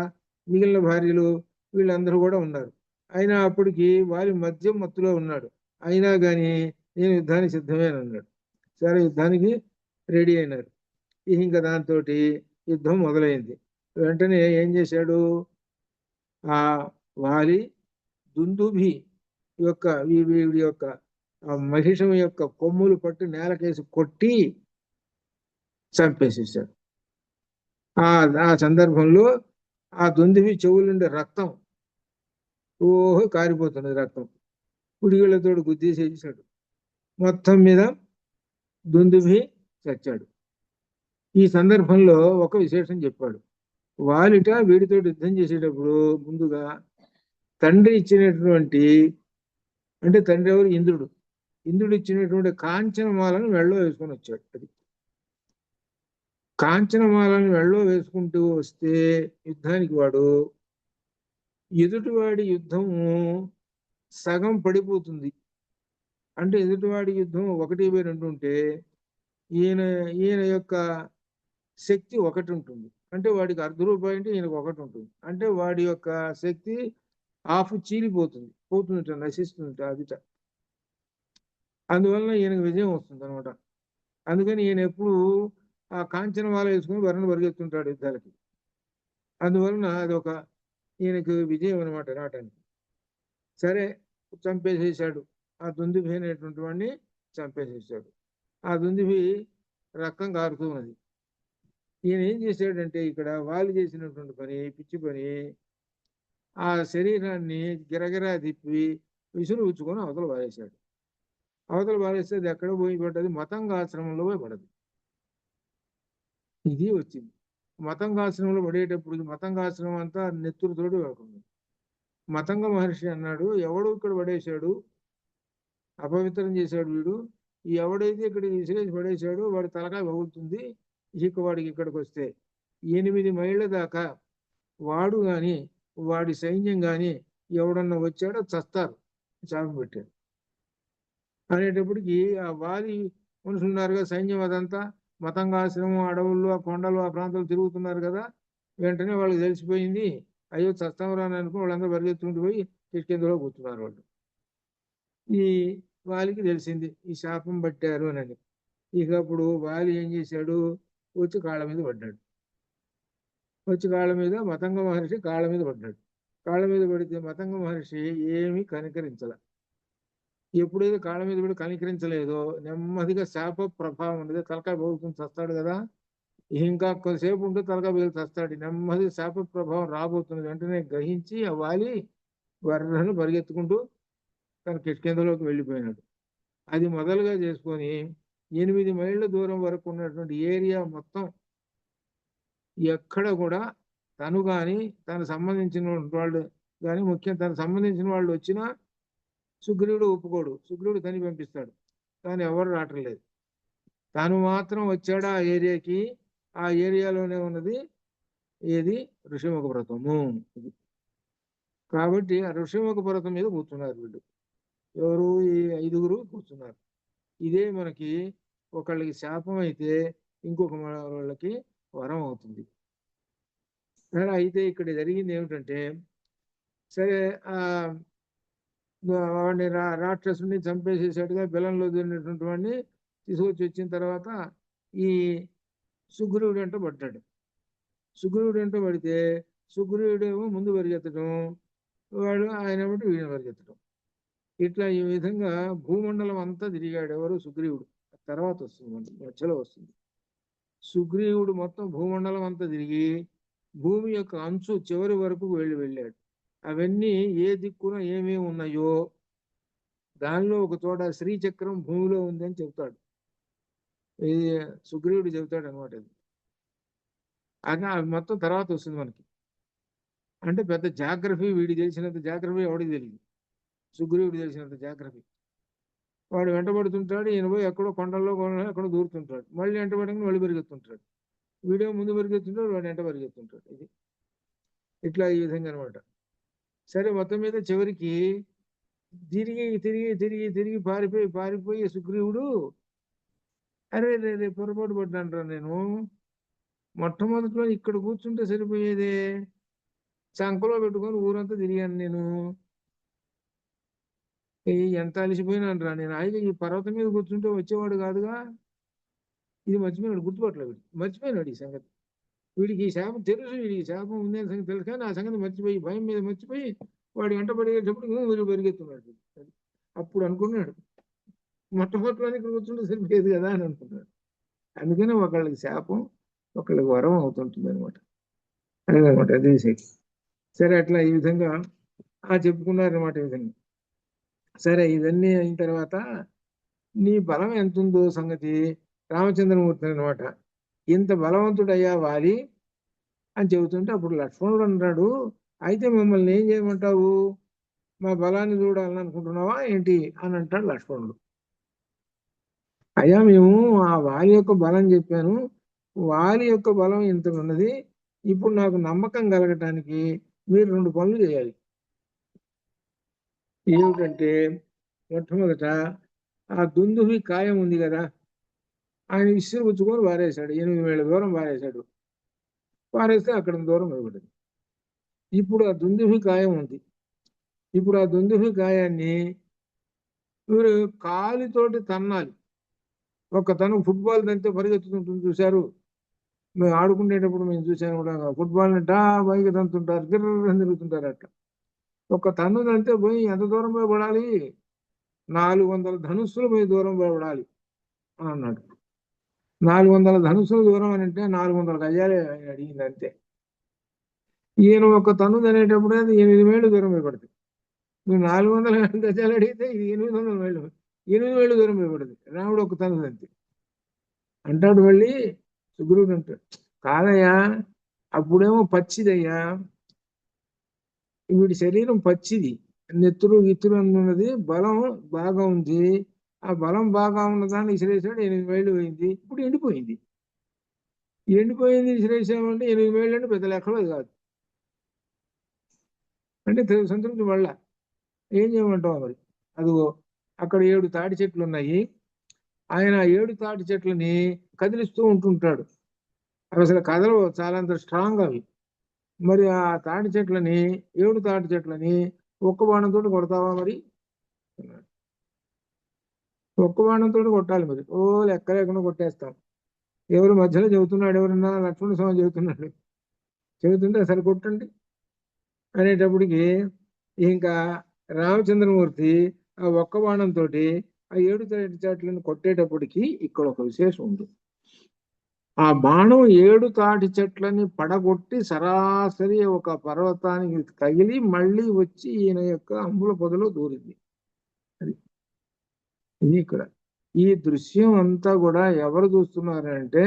మిగిలిన భార్యలు వీళ్ళందరూ కూడా ఉన్నారు. అయినా అప్పటికి వాలి మద్యం మత్తులో ఉన్నాడు. అయినా కానీ నేను యుద్ధానికి సిద్ధమే అని అన్నాడు. సరే యుద్ధానికి రెడీ అయినారు. ఇంకా దాంతో యుద్ధం మొదలైంది. వెంటనే ఏం చేశాడు? ఆ వాలి దుందుభి యొక్క వీడి యొక్క మహిషం యొక్క కొమ్ములు పట్టి నేలకేసి కొట్టి చంపేసేసాడు. ఆ ఆ సందర్భంలో ఆ దుందివి చెవుల నుండి రక్తం ఓహో కారిపోతున్నది రక్తం. కుడిగళ్ళతోడు గుద్దేసేసాడు. మొత్తం మీద దుందుభి చచ్చాడు. ఈ సందర్భంలో ఒక విశేషం చెప్పాడు. వాలిట వీడితో యుద్ధం చేసేటప్పుడు ముందుగా తండ్రి ఇచ్చినటువంటి, అంటే తండ్రి ఎవరు? ఇంద్రుడు. ఇంద్రుడు ఇచ్చినటువంటి కాంచనమాలను మెళ్ళో వేసుకొని వచ్చాడు. అది కాంచనమాలను మెళ్ళో వేసుకుంటూ వస్తే యుద్ధానికి వాడు ఎదుటివాడి యుద్ధము సగం పడిపోతుంది. అంటే ఎదుటివాడి యుద్ధం 1/2 ఉంటే ఈయన ఈయన యొక్క శక్తి 1 ఉంటుంది. అంటే వాడికి ₹1/2 అంటే ఈయనకు 1 ఉంటుంది. అంటే వాడి యొక్క శక్తి హాఫ్ చీలిపోతుంది, పోతుంట, నశిస్తుంట అదిట. అందువలన ఈయనకు విజయం వస్తుంది అనమాట. అందుకని ఈయన ఎప్పుడు ఆ కాంచనమాల వేసుకుని పరిగెత్తుంటాడు యుద్ధాలకి. అందువలన అదొక ఈయనకు విజయం అనమాట రావటానికి. సరే, చంపేసేసాడు. ఆ దుందుభి అనేటువంటి వాడిని చంపేసేసాడు. ఆ దుందుభి రక్తం కారుతూ ఉన్నది. ఈయన ఏం చేశాడంటే ఇక్కడ వాళ్ళు చేసినటువంటి పని, పిచ్చి పని, ఆ శరీరాన్ని గిరగిరా తిప్పి విసురు ఉచ్చుకొని అవతల పారేశాడు. అవతల పారేస్తే అది ఎక్కడ పోయి పడ్డది? మతంగాశ్రమంలో పోయి పడదు. ఇది వచ్చింది. మతంగాశ్రమంలో పడేటప్పుడు మతంగాశ్రమం అంతా నెత్తురుతోటి వెళ్తుంది. మతంగ మహర్షి అన్నాడు, ఎవడు ఇక్కడ పడేశాడు, అపవిత్రం చేశాడు వీడు, ఎవడైతే ఇక్కడ విసిరేసి పడేశాడో వాడి తలకాయ పగులుతుంది. ఇక వాడికి ఇక్కడికి వస్తే 8 మైళ్ళ దాకా వాడు గాని వాడి సైన్యం గాని ఎవడన్నా వచ్చాడో చస్తారు, శాపం పెట్టాడు. అనేటప్పటికి ఆ వాలి మనుషులు ఉన్నారుగా, సైన్యం అదంతా మతంగాశ్రమం, అడవుల్లో, ఆ కొండలు, ఆ ప్రాంతాలు తిరుగుతున్నారు కదా. వెంటనే వాళ్ళకి తెలిసిపోయింది. అయ్యో చస్తాం రాని అనుకుని వాళ్ళందరూ పరిగెత్తుకుంటూ పోయి కిష్కిందలో కూర్చున్నారు వాళ్ళు. ఈ వాలికి తెలిసింది ఈ శాపం పట్టారు అని. ఇక అప్పుడు వాలి ఏం చేశాడు? వచ్చి కాళ్ళ మీద పడ్డాడు. వచ్చి కాళ్ళ మీద మతంగ మహర్షి కాళ్ళ మీద పడ్డాడు. కాళ్ళ మీద పడితే మతంగ మహర్షి ఏమీ కనికరించాల. ఎప్పుడైతే కాళ్ళ మీద పడి కనికరించలేదో నెమ్మదిగా శాప ప్రభావం ఉండదు, తలకాయ పగులుకుని చస్తాడు కదా. ఇంకా కొద్దిసేపు ఉంటే తలకాయ పగిలి చస్తాడు. నెమ్మది శాప ప్రభావం రాబోతున్నది. వెంటనే గ్రహించి ఆ వాలి వర్రను పరిగెత్తుకుంటూ తన కిష్కిందలోకి వెళ్ళిపోయినాడు. అది మొదలుగా చేసుకొని 8 మైళ్ళ దూరం వరకు ఉన్నటువంటి ఏరియా మొత్తం ఎక్కడ కూడా తను కానీ తనకు సంబంధించిన వాళ్ళు కానీ, ముఖ్యం తనకు సంబంధించిన వాళ్ళు వచ్చినా సుగ్రీవుడు ఒప్పుకోడు. సుగ్రీవుడు తని పంపిస్తాడు, కానీ ఎవరు రావట్లేదు. తాను మాత్రం వచ్చాడు ఆ ఏరియాకి. ఆ ఏరియాలోనే ఉన్నది ఏది? ఋషిముఖ పర్వతము. ఇది కాబట్టి ఆ ఋషిముఖ పర్వతం మీద కూర్చున్నారు వీళ్ళు. ఎవరు? ఈ 5గురు కూర్చున్నారు. ఇదే మనకి ఒకళ్ళకి శాపం అయితే ఇంకొక వాళ్ళకి వరం అవుతుంది. సరే, అయితే ఇక్కడ జరిగింది ఏమిటంటే, సరే వాడిని రాక్షసుని చంపేసేసాడుగా, బెల్లంలో దూరినటువంటి వాడిని తీసుకొచ్చి వచ్చిన తర్వాత ఈ సుగ్రీవుడు వెంట పడ్డాడు. సుగ్రీవుడు వెంట పడితే సుగ్రీవుడేమో ముందు పరిగెత్తడం, వాడు ఆయన బట్టి వీడిని పరిగెత్తడం. ఇట్లా ఈ విధంగా భూమండలం అంతా తిరిగాడు. ఎవరు? సుగ్రీవుడు. తర్వాత వస్తుంది, మధ్యలో వస్తుంది. సుగ్రీవుడు మొత్తం భూమండలం అంతా తిరిగి భూమి యొక్క అంచు చివరి వరకు వెళ్ళాడు. అవన్నీ ఏ దిక్కున ఏమేమి ఉన్నాయో దానిలో ఒక చోట శ్రీచక్రం భూమిలో ఉంది అని చెప్తాడు. ఇది సుగ్రీవుడు చెబుతాడు అనమాట. అది మొత్తం తర్వాత వస్తుంది మనకి. అంటే పెద్ద జాగ్రఫీ, వీడికి తెలిసినంత జాగ్రఫీ ఎవడికి తెలియదు. సుగ్రీవుడు తెలిసినంత జాగ్రఫీ. వాడు వెంటబడుతుంటాడు. ఈయన పోయి ఎక్కడో కొండల్లో ఎక్కడో దూరుతుంటాడు. మళ్ళీ వెంటబడగా మళ్ళీ పరిగెత్తుంటాడు. వీడియో ముందు పరిగెత్తుంటాడు, వాడు వెంట పరిగెత్తుంటాడు. ఇది ఇట్లా ఈ విధంగా అనమాట. సరే, మొత్తం మీద చివరికి తిరిగి తిరిగి తిరిగి తిరిగి పారిపోయి సుగ్రీవుడు, అరే రే పొరపాటు పడ్డాను నేను. మొట్టమొదటిలో ఇక్కడ కూర్చుంటే సరిపోయేదే, చంకలో పెట్టుకొని ఊరంతా తిరిగాను నేను. ఎంత అలిసిపోయినాను రా నేను. ఆయన ఈ పర్వతం మీద కూర్చుంటే వచ్చేవాడు కాదుగా. ఇది మర్చిపోయినాడు, గుర్తుపట్టలేదు. మర్చిపోయినాడు ఈ సంగతి. వీడికి ఈ శాపం తెలుసు, వీడికి శాపం ఉందనే సంగతి తెలుసు, కానీ ఆ సంగతి మర్చిపోయి, భయం మీద మర్చిపోయి వాడు వెంట పడేటప్పుడు వీడు పరిగెత్తున్నాడు. అప్పుడు అనుకున్నాడు, మొట్టమొదటిలో ఇక్కడ కూర్చుంటే సరిపోయేది కదా అని అనుకున్నాడు. అందుకనే ఒకళ్ళకి శాపం, ఒకళ్ళకి వరం అవుతుంటుంది అనమాట. అదనమాట అది విషయం. సరే అట్లా ఈ విధంగా చెప్పుకున్నారనమాట ఈ విధంగా. సరే ఇవన్నీ అయిన తర్వాత నీ బలం ఎంత ఉందో సంగతి రామచంద్రమూర్తి అనమాట ఇంత బలవంతుడయ్యా వాలి అని చెబుతుంటే అప్పుడు లక్ష్మణుడు అన్నాడు, అయితే మమ్మల్ని ఏం చేయమంటావు, మా బలాన్ని చూడాలని అనుకుంటున్నావా ఏంటి అని అంటాడు లక్ష్మణుడు. అయ్యా మేము ఆ వాలి యొక్క బలం చెప్పాను, వాలి యొక్క బలం ఇంత ఉన్నది, ఇప్పుడు నాకు నమ్మకం కలగటానికి మీరు 2 పనులు చేయాలి. ఏమిటంటే మొట్టమొదట ఆ దుందుభి కాయం ఉంది కదా, ఆయన ఇసురు పుచ్చుకొని పారేశాడు, 8 మైళ్ళ దూరం పారేశాడు. పారేస్తే అక్కడ దూరం నిలబడింది. ఇప్పుడు ఆ దుందుభి కాయం ఉంది. ఇప్పుడు ఆ దుందుభి కాయాన్ని మీరు కాలితోటి తన్నాలి. ఒక తను ఫుట్బాల్ తంతే పరిగెత్తుతుంటుంది చూశారు, మేము ఆడుకునేటప్పుడు మేము చూసాను కూడా, ఫుట్బాల్ పైకి తంతుంటారు, గిర్రని తిరుగుతుంటారు. అట్లా ఒక తన్ను తంతే పోయి ఎంత దూరం పోయి పడాలి, 400 ధనుస్సులు పోయి దూరం పోయి పడాలి అని అన్నాడు. 400 ధనుస్సుల దూరం అని అంటే 400 గజాలే ఆయన అడిగింది అంతే. ఈయన ఒక తన్ను తినేటప్పుడు అది 8 మైళ్ళు దూరం పోయి పడుతుంది. నువ్వు 400 గజాలు అడిగితే ఇది 800 మైళ్ళు, 8 మైళ్ళు దూరం పోయి పడుతుంది రాముడు ఒక తన్ను తంతే. అంటాడు మళ్ళీ సుగ్రీవుడు అంటాడు, కాదయ్యా అప్పుడేమో పచ్చిదయ్యా, వీడి శరీరం పచ్చిది, నెత్తురు గిత్తురు అన్నది, బలం బాగా ఉంది, ఆ బలం బాగా ఉన్నదాన్ని విసిరేసాడు, 8 మైళ్ళు పోయింది. ఇప్పుడు ఎండిపోయింది. విసిరేసామంటే 8 మైళ్ళు అంటే పెద్ద లెక్కలో కాదు అంటే సంతృప్తి మళ్ళా ఏం చేయమంటావు మరి. అదిగో అక్కడ 7 తాటి చెట్లు ఉన్నాయి, ఆయన 7 తాటి చెట్లని కదిలిస్తూ ఉంటుంటాడు. అవి అసలు కథలు చాలా అంత స్ట్రాంగ్ అవి. మరి ఆ తాటి చెట్లని 7 తాటి చెట్లని ఒక్క బాణంతో కొడతావా మరి, ఒక్క బాణంతో కొట్టాలి మరి. ఓ లెక్క లేకుండా కొట్టేస్తాం. ఎవరు మధ్యలో చెబుతున్నాడు, ఎవరన్నా లక్ష్మణ స్వామి చెబుతుంటే అసలు కొట్టండి అనేటప్పటికి ఇంకా రామచంద్రమూర్తి ఆ ఒక్క బాణంతో ఆ 7 తాటి చెట్లను కొట్టేటప్పటికి ఇక్కడ ఒక విశేషం ఉంది. ఆ బాణం 7 తాటి చెట్లని పడగొట్టి సరాసరి ఒక పర్వతానికి తగిలి మళ్ళీ వచ్చి ఈయన యొక్క అంబుల పొదలో దూరింది. అది ఇది ఇక్కడ ఈ దృశ్యం అంతా కూడా ఎవరు చూస్తున్నారంటే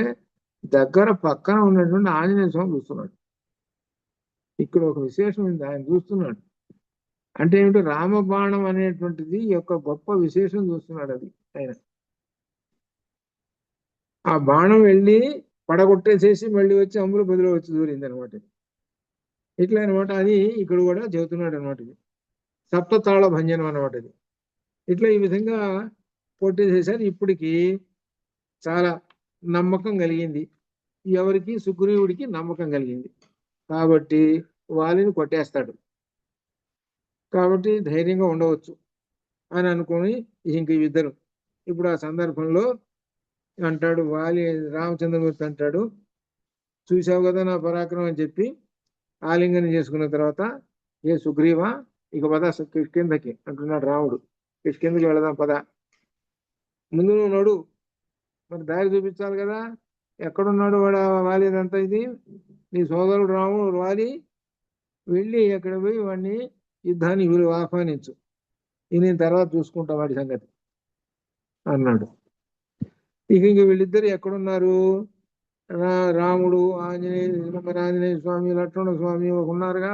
దగ్గర పక్కన ఉన్నటువంటి ఆంజనేయ స్వామి చూస్తున్నాడు. ఇక్కడ ఒక విశేషం ఉంది, ఆయన చూస్తున్నాడు. అంటే ఏమిటి, రామబాణం అనేటువంటిది యొక్క గొప్ప విశేషం చూస్తున్నాడు అది ఆయన. ఆ బాణం వెళ్ళి పడగొట్టేసేసి మళ్ళీ వచ్చి అంబుల పొదిలో వచ్చి దూరింది అనమాట. ఇట్లా అనమాట. అది ఇక్కడ కూడా చెబుతున్నాడు అనమాట. ఇది సప్తతాళ భంజనం అనమాట. ఇది ఇట్లా ఈ విధంగా కొట్టేసేసారు. ఇప్పటికి చాలా నమ్మకం కలిగింది ఎవరికి, సుగ్రీవుడికి నమ్మకం కలిగింది. కాబట్టి వాలిని కొట్టేస్తాడు, కాబట్టి ధైర్యంగా ఉండవచ్చు అని అనుకొని ఇంక ఇద్దరు ఇప్పుడు ఆ సందర్భంలో అంటాడు వాలి, రామచంద్రమూర్తి అంటాడు, చూసావు కదా నా పరాక్రమం అని చెప్పి ఆలింగనం చేసుకున్న తర్వాత, ఏ సుగ్రీవా ఇక పద కిష్కింధకి అంటున్నాడు రాముడు. కిష్కింధకి వెళదాం పద, ముందు నువ్వు నడు, మరి దారి చూపించాలి కదా, ఎక్కడున్నాడు వాడు వాలి, ఇదంతా ఇది నీ సోదరుడు రాముడు వాలి, వెళ్ళి అక్కడ పోయి వాడిని యుద్ధాన్ని ఆహ్వానించు, నేను తర్వాత చూసుకుంటా వాడి సంగతి అన్నాడు. ఇంక వీళ్ళిద్దరు ఎక్కడున్నారు, రాముడు, ఆంజనేయ స్వామి, లక్ష్మణ స్వామి ఒక ఉన్నారుగా,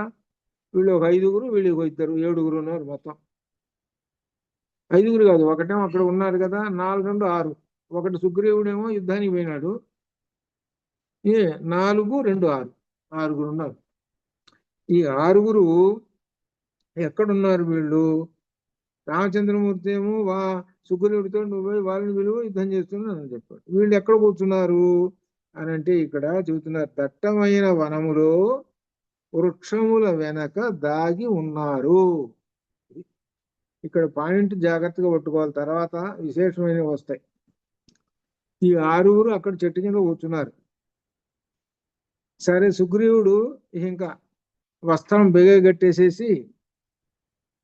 వీళ్ళు ఒక 5గురు, వీళ్ళు ఒక 2, 7గురు ఉన్నారు మొత్తం. 5గురు కాదు, ఒకటేమో అక్కడ ఉన్నారు కదా, 4, 2, 6. ఒకటి సుగ్రీవుడేమో యుద్ధానికి పోయినాడు, 4, 2, 6, 6గురు ఉన్నారు. ఈ 6గురు ఎక్కడున్నారు వీళ్ళు, రామచంద్రమూర్తి ఏమో సుగ్రీవుడితో నువ్వు పోయి వాళ్ళని విలువ యుద్ధం చేస్తున్నాను అని చెప్పాడు. వీళ్ళు ఎక్కడ కూర్చున్నారు అని అంటే ఇక్కడ చెబుతున్నారు, దట్టమైన వనములో వృక్షముల వెనక దాగి ఉన్నారు. ఇక్కడ పాయింట్ జాగ్రత్తగా పట్టుకోవాలి, తర్వాత విశేషమైనవి వస్తాయి. ఈ 6గురు అక్కడ చెట్టు కింద కూర్చున్నారు. సరే సుగ్రీవుడు ఇంకా వస్త్రం బెగగట్టేసేసి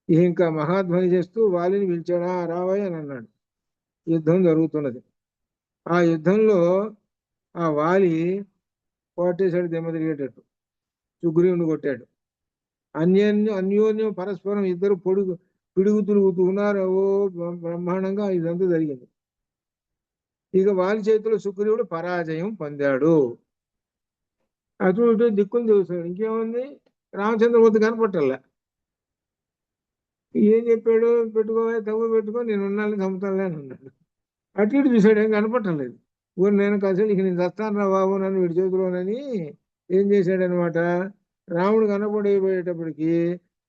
ఇంకా మహాధ్వని చేస్తూ వాలిని పిలిచాడా, రావయ్య అని అన్నాడు. యుద్ధం జరుగుతున్నది. ఆ యుద్ధంలో ఆ వాలి కోటేశాడు దెమ్మ తిరిగేటట్టు, సుగ్రీవుని కొట్టాడు. అన్యోన్యం పరస్పరం ఇద్దరు పిడుగు తిరుగుతూ ఉన్నారు. ఓ బ్రహ్మాండంగా ఇదంతా జరిగింది. ఇక వాలి చేతిలో సుగ్రీవుడు పరాజయం పొందాడు. అటు ఇటు దిక్కులు చూస్తాడు, ఇంకేముంది, రామచంద్రమూర్తి కనపట్టల్లా. ఏం చెప్పాడు, పెట్టుకోవా తగ్గు పెట్టుకో, నేను ఉన్నాను చంపుతానులే అని అన్నాడు. అటు ఇటు చూసాడు, ఏం కనపట్టలేదు. ఊరు నేను అసలు ఇక నేను చస్తాను రా బాబు నన్ను వీడి చేతిలోనని ఏం చేశాడనమాట, రాముడు కనపడిపోయేటప్పటికి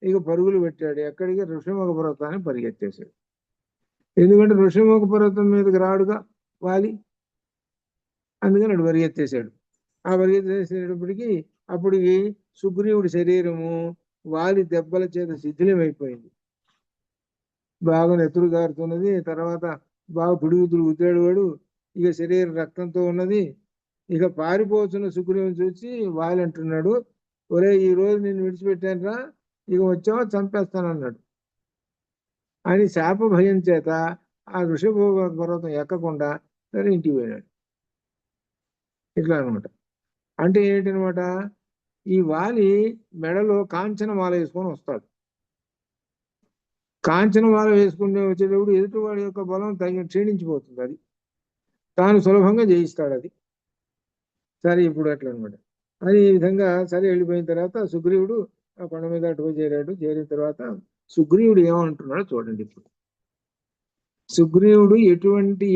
ఇక పరుగులు పెట్టాడు. ఎక్కడికి, ఋషిముఖ పర్వతాన్ని పరిగెత్తేశాడు. ఎందుకంటే ఋషిముఖ పర్వతం మీదకి రాడుగా వాలి, అందుకని అటు పరిగెత్తేశాడు. ఆ పరిగెత్తేసేటప్పటికి అప్పటికి సుగ్రీవుడి శరీరము వాలి దెబ్బల చేత శిథిలమైపోయింది. బాగా నెత్తురు గారుతున్నది. తర్వాత బాగా పిడుగుతులు ఉద్దాడు వాడు. ఇక శరీరం రక్తంతో ఉన్నది. ఇక పారిపోతున్న సుగ్రీవుని చూసి వాలి అంటున్నాడు, ఒరే ఈ రోజు నేను విడిచిపెట్టాను రా, ఇక వచ్చావా చంపేస్తానన్నాడు. అని శాప భయం చేత ఆ ఋషభ పర్వతం ఎక్కకుండా సరే ఇంటికి పోయినాడు. ఇట్లా అనమాట. అంటే ఏంటనమాట, ఈ వాలి మెడలో కాంచనమాల వేసుకొని వస్తాడు. కాంచనమాల వేసుకుని వచ్చేటప్పుడు ఎదుటివాడి యొక్క బలం క్షీణించిపోతుంది. అది తాను సులభంగా జయిస్తాడు. అది సరే ఇప్పుడు అట్లా అనమాట. అది ఈ విధంగా సరే వెళ్ళిపోయిన తర్వాత సుగ్రీవుడు ఆ కొండ మీద అటు చేరాడు. చేరిన తర్వాత సుగ్రీవుడు ఏమంటున్నాడో చూడండి. ఇప్పుడు సుగ్రీవుడు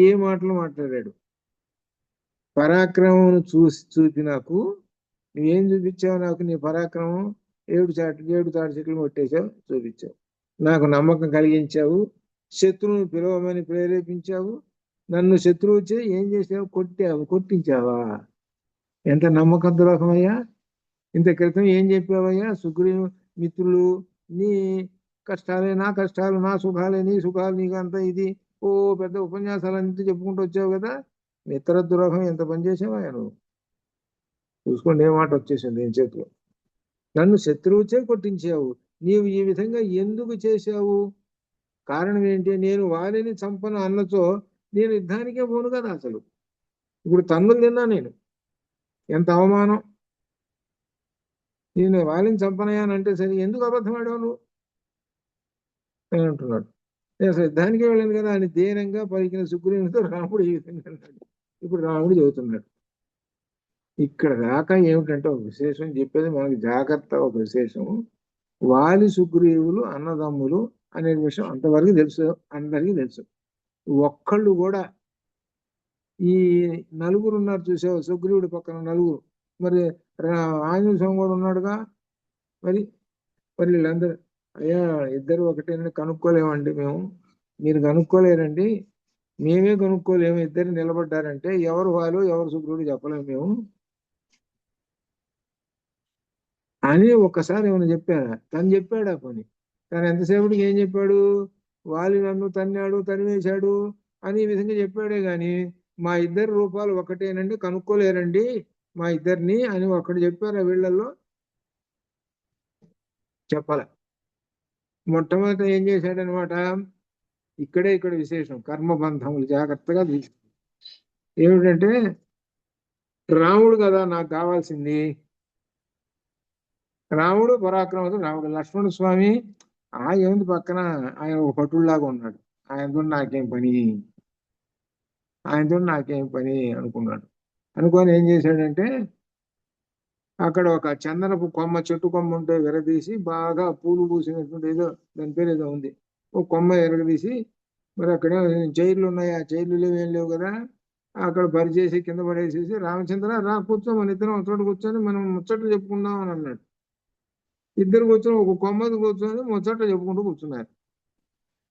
ఏ మాటలు మాట్లాడాడు. పరాక్రమం చూపి నాకు నువ్వేం చూపించావు, నాకు నీ పరాక్రమం 7 తాటి చెట్లు కొట్టేశావు, చూపించావు. నాకు నమ్మకం కలిగించావు, శత్రువును పిలవమని ప్రేరేపించావు, నన్ను శత్రువు ఏం చేసావు, కొట్టించావా. ఎంత నమ్మక ద్రోహమయ్యా. ఇంత క్రితం ఏం చెప్పావయ్యా, సుగ్రీవు మిత్రులు నీ కష్టాలే నా కష్టాలు, నా సుఖాలే నీ సుఖాలు, నీకు అంత ఇది ఓ పెద్ద ఉపన్యాసాలన్నీ చెప్పుకుంటూ వచ్చావు కదా. మిత్ర ద్రోహం ఎంత పనిచేసావా నువ్వు. చూసుకోండి ఏ మాట వచ్చేసింది నేను చేతిలో. నన్ను శత్రువుచే కొట్టించావు. నీవు ఈ విధంగా ఎందుకు చేశావు, కారణం ఏంటి, నేను వాలిని చంపను అన్నచో నేను యుద్ధానికే పోను కదా. అసలు ఇప్పుడు తన్నులు తిన్నా నేను, ఎంత అవమానం. నేను వాలిని చంపనయానంటే సరే ఎందుకు అబద్ధం ఆడావు నువ్వు అని అంటున్నాడు. నేను అసలు యుద్ధానికే వెళ్ళాను కదా అని ధీరంగా పలికిన సుగ్రీవునితో రాముడు ఈ విధంగా అన్నాడు. ఇప్పుడు రాముడు చెబుతున్నాడు. ఇక్కడ దాకా ఏమిటంటే ఒక విశేషం చెప్పేది మనకి, జాగ్రత్త ఒక విశేషం. వాలి సుగ్రీవులు అన్నదమ్ములు అనే విషయం అంతవరకు తెలుసు, అందరికీ తెలుసు. ఒక్కళ్ళు కూడా ఈ నలుగురు ఉన్నారు చూసావు, సుగ్రీవుడి పక్కన నలుగురు, మరి ఆంజనేయ స్వామి కూడా ఉన్నాడుగా. మరి వీళ్ళందరూ అయ్యా ఇద్దరు ఒకటేనని కనుక్కోలేమండి మేము, మీరు కనుక్కోలేరండి, మేమే కనుక్కోలేము, ఇద్దరు నిలబడ్డారంటే ఎవరు వాళ్ళు ఎవరు సుగ్రీవుడు చెప్పలేము మేము అని ఒక్కసారి ఏమైనా చెప్పారా. తను చెప్పాడా పని. తను ఎంతసేపటికి ఏం చెప్పాడు, వాలి నన్ను తన్నాడు తనివేశాడు అని ఈ విధంగా చెప్పాడే గాని మా ఇద్దరు రూపాలు ఒకటేనండి కనుక్కోలేరండి మా ఇద్దరిని అని ఒక్కడు చెప్పారా వీళ్ళల్లో, చెప్పాల. మొట్టమొదట ఏం చేశాడనమాట, ఇక్కడ విశేషం, కర్మబంధములు జాగ్రత్తగా తీసు. ఏమిటంటే రాముడు కదా నాకు కావాల్సింది, రాముడు పరాక్రమం. రాముడు లక్ష్మణ స్వామి ఏముంది పక్కన ఆయన ఒక పట్టులాగా ఉన్నాడు, ఆయనతో నాకేం పని అనుకున్నాడు. అనుకొని ఏం చేశాడంటే అక్కడ ఒక చందనపు కొమ్మ, చెట్టు కొమ్మ ఉంటే విరదీసి బాగా పూలు పూసినటువంటి ఏదో దాని పేరు ఏదో ఉంది, ఒక కొమ్మ ఎరగదీసి, మరి అక్కడ చైర్లు ఉన్నాయి, ఆ చైర్లు ఏం లేవు కదా, అక్కడ పరిచేసి కింద పడేసేసి రామచంద్ర రా కూర్చో, మన ఇద్దరం ఒక చోట కూర్చొని మనం ముచ్చట్లు చెప్పుకుందాం అని అన్నాడు. ఇద్దరు కూర్చొని ఒక కొమ్మది కూర్చొని ముచ్చట్లు చెప్పుకుంటూ కూర్చున్నారు.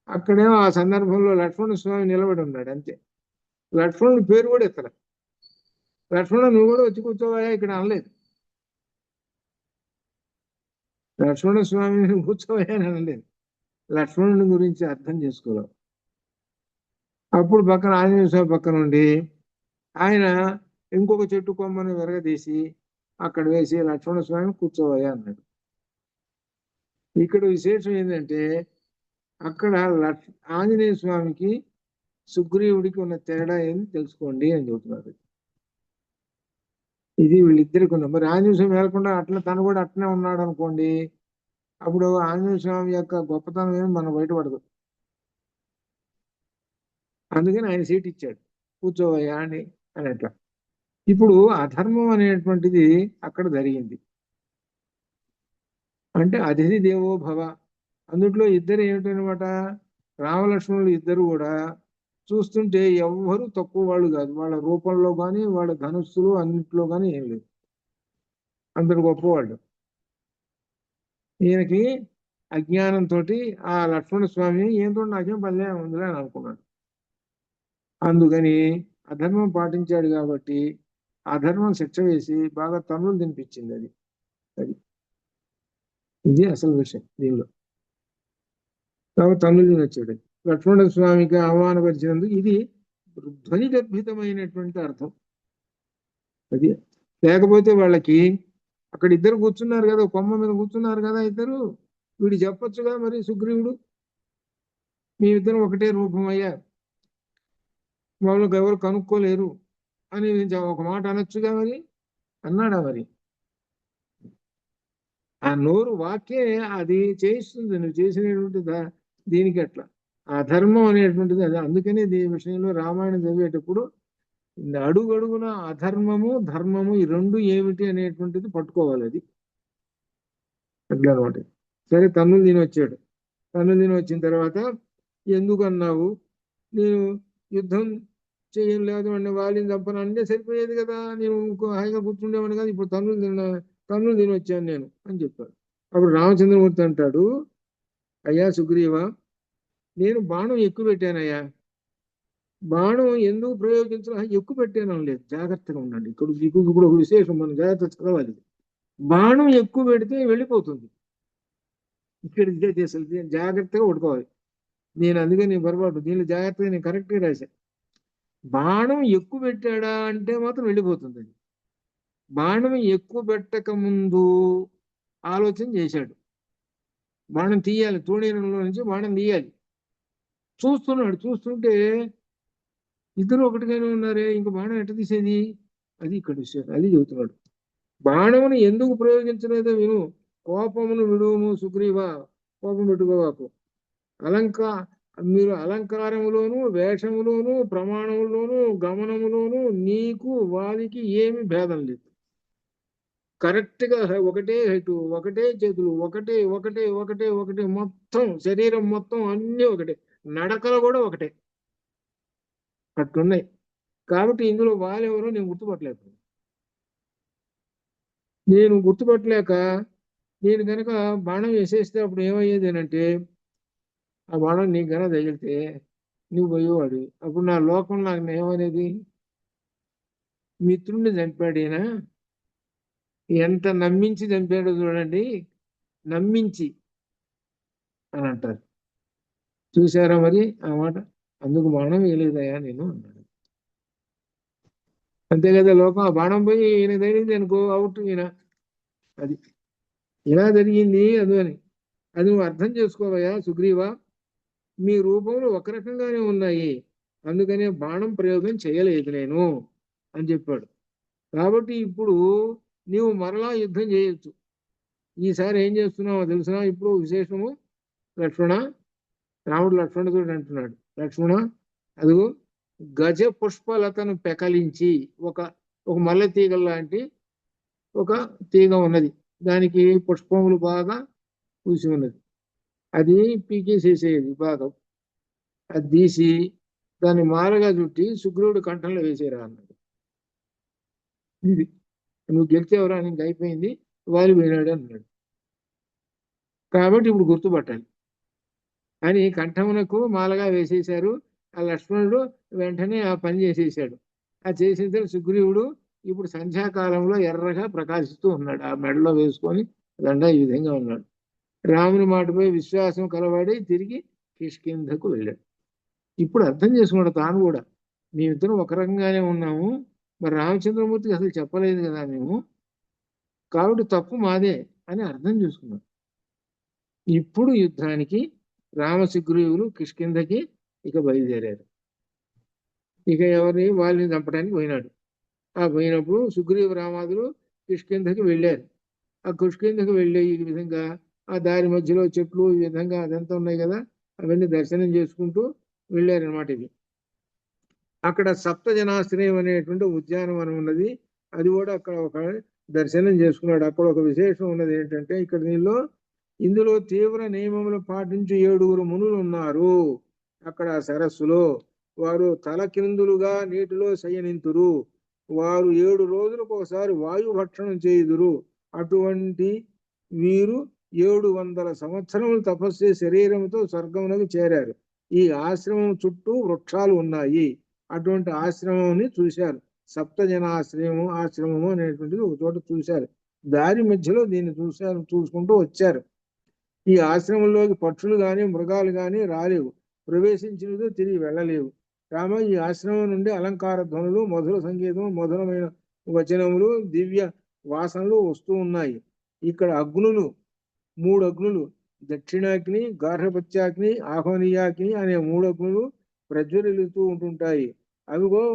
అక్కడేమో ఆ సందర్భంలో లక్ష్మణ స్వామి నిలబడి ఉన్నాడు. అంతే, లక్ష్మణుడి పేరు కూడా ఎత్తల. లక్ష్మణుడు నువ్వు కూడా వచ్చి కూర్చోవా ఇక్కడ అనలేదు. లక్ష్మణ స్వామిని కూర్చోవా అని అనలేదు. లక్ష్మణుని గురించి అర్థం చేసుకోవాలి. అప్పుడు పక్కన ఆంజనేయ స్వామి పక్కన ఉండి ఆయన ఇంకొక చెట్టు కొమ్మను విరగదీసి అక్కడ వేసి లక్ష్మణ స్వామి కూర్చోవయ్యా అన్నాడు. ఇక్కడ విశేషం ఏంటంటే అక్కడ ఆంజనేయ స్వామికి సుగ్రీవుడికి ఉన్న తేడా ఏంది తెలుసుకోండి అని చెబుతున్నారు. ఇది వీళ్ళిద్దరికి ఉన్న. మరి ఆంజనేయ స్వామి వెళ్లకుండా అట్లా తను కూడా అట్లనే ఉన్నాడు అనుకోండి, అప్పుడు ఆంజనేయ స్వామి యొక్క గొప్పతనం ఏమి మనం బయటపడదు. అందుకని ఆయన సీట్ ఇచ్చాడు, కూర్చోవయ్యా అని అని అట్లా. ఇప్పుడు అధర్మం అనేటువంటిది అక్కడ జరిగింది. అంటే అతిథి దేవో భవ, అందుట్లో ఇద్దరు ఏమిటనమాట, రామలక్ష్మణులు ఇద్దరు కూడా చూస్తుంటే ఎవ్వరూ తక్కువ వాళ్ళు కాదు. వాళ్ళ రూపంలో కానీ వాళ్ళ ధనుస్సులు అన్నింటిలో కానీ ఏం లేదు, అందరు గొప్పవాళ్ళు. ఈయనకి అజ్ఞానంతో ఆ లక్ష్మణ స్వామి ఏంటో నాకేం పల్లె ఉందిలే అని అనుకున్నాడు. అందుకని అధర్మం పాటించాడు కాబట్టి అధర్మం శిక్ష వేసి బాగా తన్నులు తినిపించింది. అది అది ఇది అసలు విషయం దీనిలో. కాబట్టి తన్నులు తినొచ్చాడు. లక్ష్మణ స్వామికి అవమానపరిచినందుకు ఇది ధ్వని గర్భితమైనటువంటి అర్థం. అది లేకపోతే వాళ్ళకి అక్కడ ఇద్దరు కూర్చున్నారు కదా, కొమ్మ మీద కూర్చున్నారు కదా ఇద్దరు, వీడు చెప్పొచ్చుగా మరి సుగ్రీవుడు, మీ ఇద్దరు ఒకటే రూపం అయ్యా, వాళ్ళకి ఎవరు కనుక్కోలేరు అని ఒక మాట అనొచ్చుగా, మరి అన్నాడా? మరి ఆ నోరు వాక్యే అది చేయిస్తుంది, నువ్వు చేసినటువంటి దీనికి అట్లా ఆ ధర్మం అనేటువంటిది అది. అందుకనే దీని విషయంలో రామాయణం చదివేటప్పుడు అడుగడుగున అధర్మము ధర్మము ఈ రెండు ఏమిటి అనేటువంటిది పట్టుకోవాలి. అది అట్లా అనమాట. సరే, తన్నులు తిని వచ్చాడు. తన్నులు తిని వచ్చిన తర్వాత ఎందుకు అన్నావు, నేను యుద్ధం చేయలేదు అంటే వాళ్ళని చంపను అంటే సరిపోయేది కదా, నేను ఇంకో హాయిగా కూర్చుండేవాడిని కాదు, ఇప్పుడు తన్నులు తిని వచ్చాను నేను అని చెప్పాడు. అప్పుడు రామచంద్రమూర్తి అంటాడు, అయ్యా సుగ్రీవ, నేను బాణం ఎక్కువ పెట్టానయ్యా, బాణం ఎందుకు ప్రయోగించడం ఎక్కువ పెట్టాను లేదు, జాగ్రత్తగా ఉండండి. ఇప్పుడు ఒక విశేషం, మనం జాగ్రత్త చదవాలి. బాణం ఎక్కువ పెడితే వెళ్ళిపోతుంది, ఇక్కడ అసలు జాగ్రత్తగా పట్టుకోవాలి. నేను అందుకని నేను పొరపాటు దీనిలో జాగ్రత్తగా నేను కరెక్ట్గా రాశాను. బాణం ఎక్కువ పెట్టాడా అంటే మాత్రం వెళ్ళిపోతుంది. అది బాణం ఎక్కువ పెట్టక ముందు ఆలోచన చేశాడు, బాణం తీయాలి, తోణీరంలో నుంచి బాణం తీయాలి. చూస్తుంటే ఇద్దరు ఒకటిగానే ఉన్నారే, ఇంక బాణం ఎట్ట తీసేది, అది ఇక్కడ విషయం, అది చెబుతున్నాడు. బాణమును ఎందుకు ప్రయోగించలేదో విను, కోపమును విడుము సుగ్రీవ, కోపం పెట్టుకోవాకు. మీరు అలంకారములోను వేషములోను ప్రమాణములోను గమనములోను నీకు వారికి ఏమి భేదం లేదు. కరెక్ట్ గా ఒకటే హైటు, ఒకటే చేతులు, ఒకటే ఒకటే ఒకటే ఒకటే మొత్తం శరీరం మొత్తం అన్ని ఒకటే, నడకలు కూడా ఒకటే, అట్లున్నాయి. కాబట్టి ఇందులో వాళ్ళెవరో నేను గుర్తుపట్టలేక నేను కనుక బాణం వేసేస్తే అప్పుడు ఏమయ్యేది అంటే, ఆ బాణం నీకు కనుక తగిలితే నువ్వు పోయేవాడు. అప్పుడు నా లోకం నాకు ఏమనేది, మిత్రుడిని చంపాడేనా, ఎంత నమ్మించి చంపాడో చూడండి, నమ్మించి అని అంటారు. చూసారా మరి ఆ మాట, అందుకు బాణం వేయలేదయా నేను అన్నాడు. అంతే కదా, లోకం ఆ బాణం పోయి ఈయన తగిలింది అనుకో, అవుట్ ఈయన. అది ఇలా జరిగింది. అని అది నువ్వు అర్థం చేసుకోవయ్యా సుగ్రీవ, మీ రూపంలో ఒక రకంగానే ఉన్నాయి, అందుకనే బాణం ప్రయోగం చేయలేదు నేను అని చెప్పాడు. కాబట్టి ఇప్పుడు నీవు మరలా యుద్ధం చేయొచ్చు. ఈసారి ఏం చేస్తున్నావో తెలుసునా, ఇప్పుడు విశేషము, లక్ష్మణ, రాముడు లక్ష్మణుడు అంటున్నాడు, లక్ష్మణ అదిగో గజ పుష్పలతను పెకలించి, ఒక మల్లె తీగ లాంటి ఒక తీగ ఉన్నది, దానికి పుష్పములు బాగా పూసి ఉన్నది, అది పీకేసేసేది భాగం, అది తీసి దాన్ని మాలగా చుట్టి సుగ్రీవుడి కంఠంలో వేసేరా అన్నాడు. ఇది నువ్వు గెలిచేవరా, నీకు అయిపోయింది, వాలి పోయినాడు అన్నాడు. కాబట్టి ఇప్పుడు గుర్తుపట్టాలి అని కంఠమునకు మాలగా వేసేశారు. ఆ లక్ష్మణుడు వెంటనే ఆ పని చేసేసాడు. ఆ చేసిన సుగ్రీవుడు ఇప్పుడు సంధ్యాకాలంలో ఎర్రగా ప్రకాశిస్తూ ఉన్నాడు, ఆ మెడలో వేసుకొని దండ ఈ విధంగా ఉన్నాడు. రాముని మాటపై విశ్వాసం కలవాడి తిరిగి కిష్కింధకు వెళ్ళాడు. ఇప్పుడు అర్థం చేసుకున్నాడు తాను కూడా, మేమిద్దరం ఒక రకంగానే ఉన్నాము, మరి రామచంద్రమూర్తికి అసలు చెప్పలేదు కదా మేము, కాబట్టి తప్పు మాదే అని అర్థం చేసుకున్నాడు. ఇప్పుడు యుద్ధానికి రామసుగ్రీవులు కిష్కింధకి ఇక బయలుదేరారు. ఇక ఎవరిని వాళ్ళని చంపడానికి పోయినాడు. ఆ పోయినప్పుడు సుగ్రీవ రామాదులు కిష్కింధకి వెళ్ళారు. ఆ కిష్కింధకి వెళ్ళే ఈ విధంగా ఆ దారి మధ్యలో చెట్లు ఈ విధంగా అదంతా ఉన్నాయి కదా, అవన్నీ దర్శనం చేసుకుంటూ వెళ్ళారనమాట. ఇది అక్కడ సప్త జనాశ్రయం అనేటువంటి ఉద్యానవనం ఉన్నది. అది కూడా అక్కడ ఒక దర్శనం చేసుకున్నాడు. అక్కడ ఒక విశేషం ఉన్నది ఏంటంటే, ఇక్కడ ఇందులో తీవ్ర నియమములు పాటించి 7 మునులు ఉన్నారు. అక్కడ సరస్సులో వారు తల కిందులుగా నీటిలో శయనింతురు. వారు 7 రోజులకు ఒకసారి వాయు భక్షణం చేయుదురు. అటువంటి వీరు 700 సంవత్సరములు తపస్సు శరీరంతో స్వర్గమునకు చేరారు. ఈ ఆశ్రమం చుట్టూ వృక్షాలు ఉన్నాయి. అటువంటి ఆశ్రమాన్ని చూశారు. ఆశ్రమము అనేటువంటిది ఒక చోట చూశారు. దారి మధ్యలో దీన్ని చూసుకుంటూ వచ్చారు. ఈ ఆశ్రమంలోకి పక్షులు గాని మృగాలు గాని రాలేవు. ప్రవేశించినదో తిరిగి వెళ్ళలేవు. రామ, ఈ ఆశ్రమం నుండి అలంకార ధ్వనులు, మధుర సంగీతం, మధురమైన వచనములు, దివ్య వాసనలు వస్తూ ఉన్నాయి. ఇక్కడ 3 అగ్నులు, దక్షిణాగ్ని, గార్హపత్యాగ్ని, ఆహ్వనీయాగ్ని అనే 3 అగ్నులు ప్రజ్వలిస్తూ ఉంటుంటాయి. అవిగో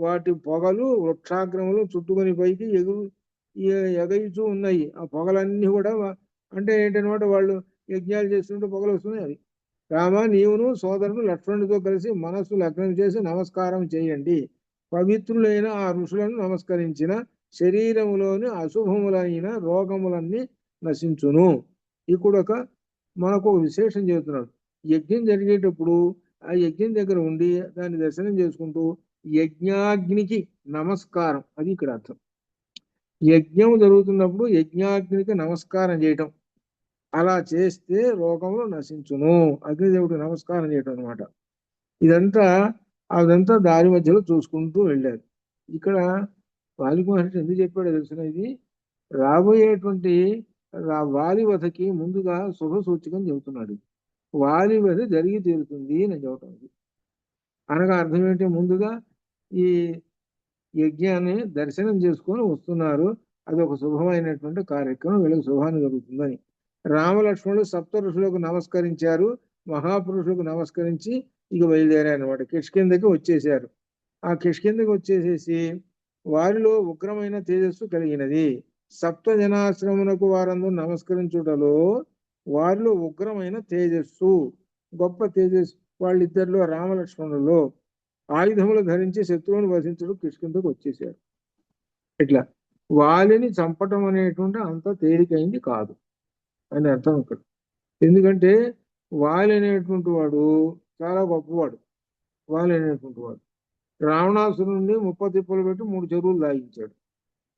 వాటి పొగలు వృక్షాగ్రములు చుట్టుకొని పైకి ఎగయిచూ ఉన్నాయి. ఆ పొగలన్నీ కూడా అంటే ఏంటనమాట, వాళ్ళు యజ్ఞాలు చేస్తుంటే పొగలు వస్తున్నాయి. అవి రామ, నీవును సోదరుడు లక్ష్మణుడితో కలిసి మనస్సు లగ్నం చేసి నమస్కారం చేయండి. పవిత్రులైన ఆ ఋషులను నమస్కరించిన శరీరములోని అశుభములైన రోగములన్నీ నశించును. ఇక్కడ మనకు ఒక విశేషం చెబుతున్నాడు. యజ్ఞం జరిగేటప్పుడు ఆ యజ్ఞం దగ్గర ఉండి దాన్ని దర్శనం చేసుకుంటూ యజ్ఞాగ్నికి నమస్కారం, అది ఇక్కడ అర్థం. యజ్ఞం జరుగుతున్నప్పుడు యజ్ఞాగ్నికి నమస్కారం చేయటం, అలా చేస్తే రోగములు నశించును. అగ్నిదేవుడికి నమస్కారం చేయటం అనమాట. అదంతా దారి మధ్యలో చూసుకుంటూ వెళ్ళారు. ఇక్కడ వాల్మీకి మహర్షి ఎందుకు చెప్పాడో తెలిసిన, ఇది రాబోయేటువంటి వాలి వధకి ముందుగా శుభ సూచకం చెబుతున్నాడు. వాలి వధ జరిగి తీరుతుంది అని చెప్పటం. అనగా అర్థం ఏంటి, ముందుగా ఈ యజ్ఞాన్ని దర్శనం చేసుకొని వస్తున్నారు. అది ఒక శుభమైనటువంటి కార్యక్రమం, వీళ్ళకి శుభాన్ని జరుగుతుందని. రామలక్ష్మణులు సప్త ఋషులకు నమస్కరించారు. మహాపురుషులకు నమస్కరించి ఇక బయలుదేరారు అనమాట. కిష్కింధకి వచ్చేసారు. ఆ కిష్కింధకి వచ్చేసేసి వారిలో ఉగ్రమైన తేజస్సు కలిగినది. సప్త జనాశ్రమునకు వారందరూ నమస్కరించుటలో వారిలో ఉగ్రమైన తేజస్సు, గొప్ప తేజస్సు వాళ్ళిద్దరిలో, రామలక్ష్మణులలో ఆయుధములు ధరించి శత్రువును వధించడం కిష్కింధకు వచ్చేసారు. ఇట్లా వాలిని చంపటం అనేటువంటి అంత తేలికైంది కాదు అని అర్థం ఇక్కడ. ఎందుకంటే వాలి అనేటువంటి వాడు చాలా గొప్పవాడు. వాలి అనేటువంటి వాడు రావణాసురు నుండి 30 తిప్పలు పెట్టి 3 చెరువులు దాగించాడు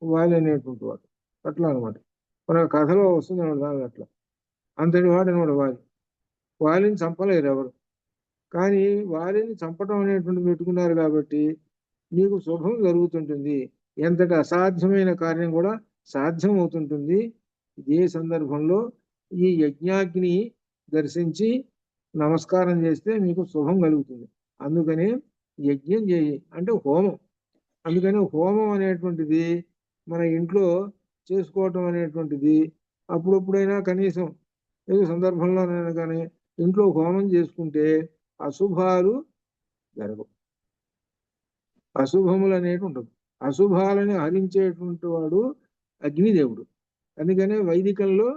వాలి అనేటువంటి వాడు. అట్లా అనమాట, మన కథలో వస్తుంది అనమాట. అట్లా అంతటి వాడు అనమాట వాలి. వాలిని చంపలేరు ఎవరు, కానీ వాలిని చంపటం అనేటువంటి పెట్టుకున్నారు కాబట్టి నీకు శుభం జరుగుతుంటుంది. ఎంతటి అసాధ్యమైన కార్యం కూడా సాధ్యం అవుతుంటుంది. ఇదే సందర్భంలో ఈ యజ్ఞాగ్ని దర్శించి నమస్కారం చేస్తే మీకు శుభం కలుగుతుంది. అందుకని యజ్ఞం చేయి అంటే హోమం. అందుకని హోమం అనేటువంటిది మన ఇంట్లో చేసుకోవటం అనేటువంటిది అప్పుడప్పుడైనా కనీసం ఏదో సందర్భంలోనైనా కానీ ఇంట్లో హోమం చేసుకుంటే అశుభాలు జరగవు, అశుభములు అనేవి ఉండదు. అశుభాలని హరించేటువంటి వాడు అగ్నిదేవుడు. అందుకనే వైదికంలో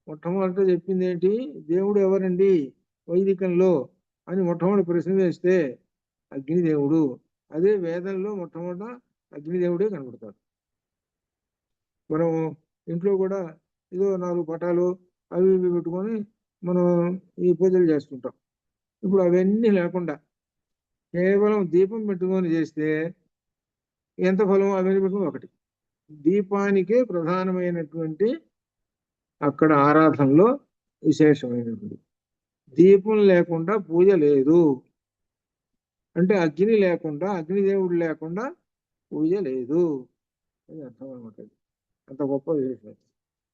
మొట్టమొదట చెప్పింది ఏంటి, దేవుడు ఎవరండి వైదికంలో అని మొట్టమొదటి ప్రశ్న వేస్తే అగ్నిదేవుడు. అదే వేదంలో మొట్టమొదట అగ్నిదేవుడే కనబడతాడు. మనం ఇంట్లో కూడా ఏదో 4 పటాలు అవి ఇవి పెట్టుకొని మనం ఈ పూజలు చేస్తుంటాం. ఇప్పుడు అవన్నీ లేకుండా కేవలం దీపం పెట్టుకొని చేస్తే ఎంత ఫలం, అవన్నీ పెట్టుకుని ఒకటి. దీపానికే ప్రధానమైనటువంటి అక్కడ ఆరాధనలో విశేషమైనటువంటి దీపం లేకుండా పూజ లేదు. అంటే అగ్ని లేకుండా, అగ్నిదేవుడు లేకుండా పూజ లేదు అని అర్థం అనమాట. అంత గొప్ప విశేషం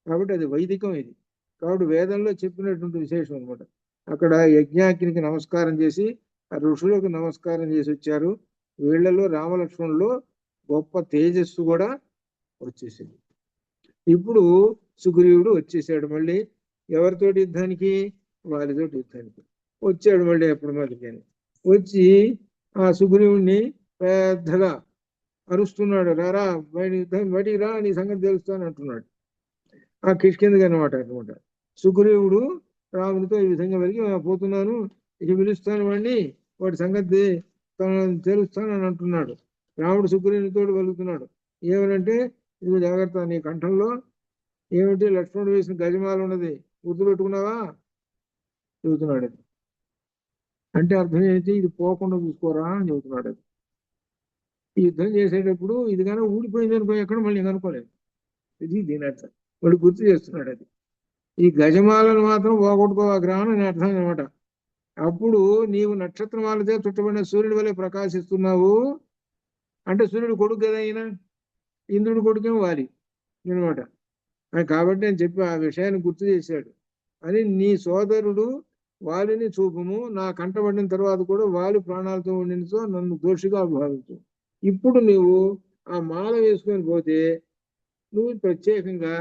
కాబట్టి అది వైదికం. ఇది కాబట్టి వేదంలో చెప్పినటువంటి విశేషం అనమాట. అక్కడ యజ్ఞాగ్నికి నమస్కారం చేసి ఆ ఋషులకు నమస్కారం చేసి వచ్చారు. వీళ్లలో రామలక్ష్మణుల్లో గొప్ప తేజస్సు కూడా వచ్చేసింది. ఇప్పుడు సుగ్రీవుడు వచ్చేసాడు. మళ్ళీ ఎవరితోటి యుద్ధానికి, వారితోటి యుద్ధానికి వచ్చాడు. మళ్ళీ ఎప్పుడు మళ్ళీ వచ్చి ఆ సుగ్రీవుడిని పెద్దగా అరుస్తున్నాడు, రారా బయటికి రా, నీ సంగతి తెలుస్తాను అంటున్నాడు. ఆ కిష్కిందకి అనమాట. సుగ్రీవుడు రామునితో ఈ విధంగా వెలిగి పోతున్నాను, ఇక పిలుస్తాను వాడిని, వాడి సంగతి తెలుస్తాను అని అంటున్నాడు. రాముడు సుగ్రీవునితో వెలుగుతున్నాడు. ఏమనంటే, ఇది జాగ్రత్త, నీ కంఠంలో ఏమిటి లక్ష్మణుడు వేసిన గజమాల ఉన్నది, గుర్తుపెట్టుకున్నావా చెబుతున్నాడు. అది అంటే అర్థం ఏంటి, ఇది పోకుండా చూసుకోరా అని చెబుతున్నాడు. అది ఈ యుద్ధం చేసేటప్పుడు ఇది కానీ ఊడిపోయింది అనుకో, ఎక్కడ మళ్ళీ కనుక్కోలేదు. ఇది దీని అర్థం. వాడు గుర్తు చేస్తున్నాడు. అది ఈ గజమాలను మాత్రం పోగొట్టుకోగ్రహం అని అర్థం అనమాట. అప్పుడు నీవు నక్షత్రమాలతో చుట్టబడిన సూర్యుడి వలె ప్రకాశిస్తున్నావు. అంటే సూర్యుడు కొడుకు కదా అయినా, ఇంద్రుడు కొడుకేమో వాలి అనమాట. కాబట్టి నేను చెప్పి ఆ విషయాన్ని గుర్తు చేశాడు. అని నీ సోదరుడు వాలిని చూపుము, నా కంటబడిన తర్వాత కూడా వాలి ప్రాణాలతో ఉండినతో నన్ను దోషిగా భావించు. ఇప్పుడు నువ్వు ఆ మాల వేసుకొని పోతే నువ్వు ప్రత్యేకంగా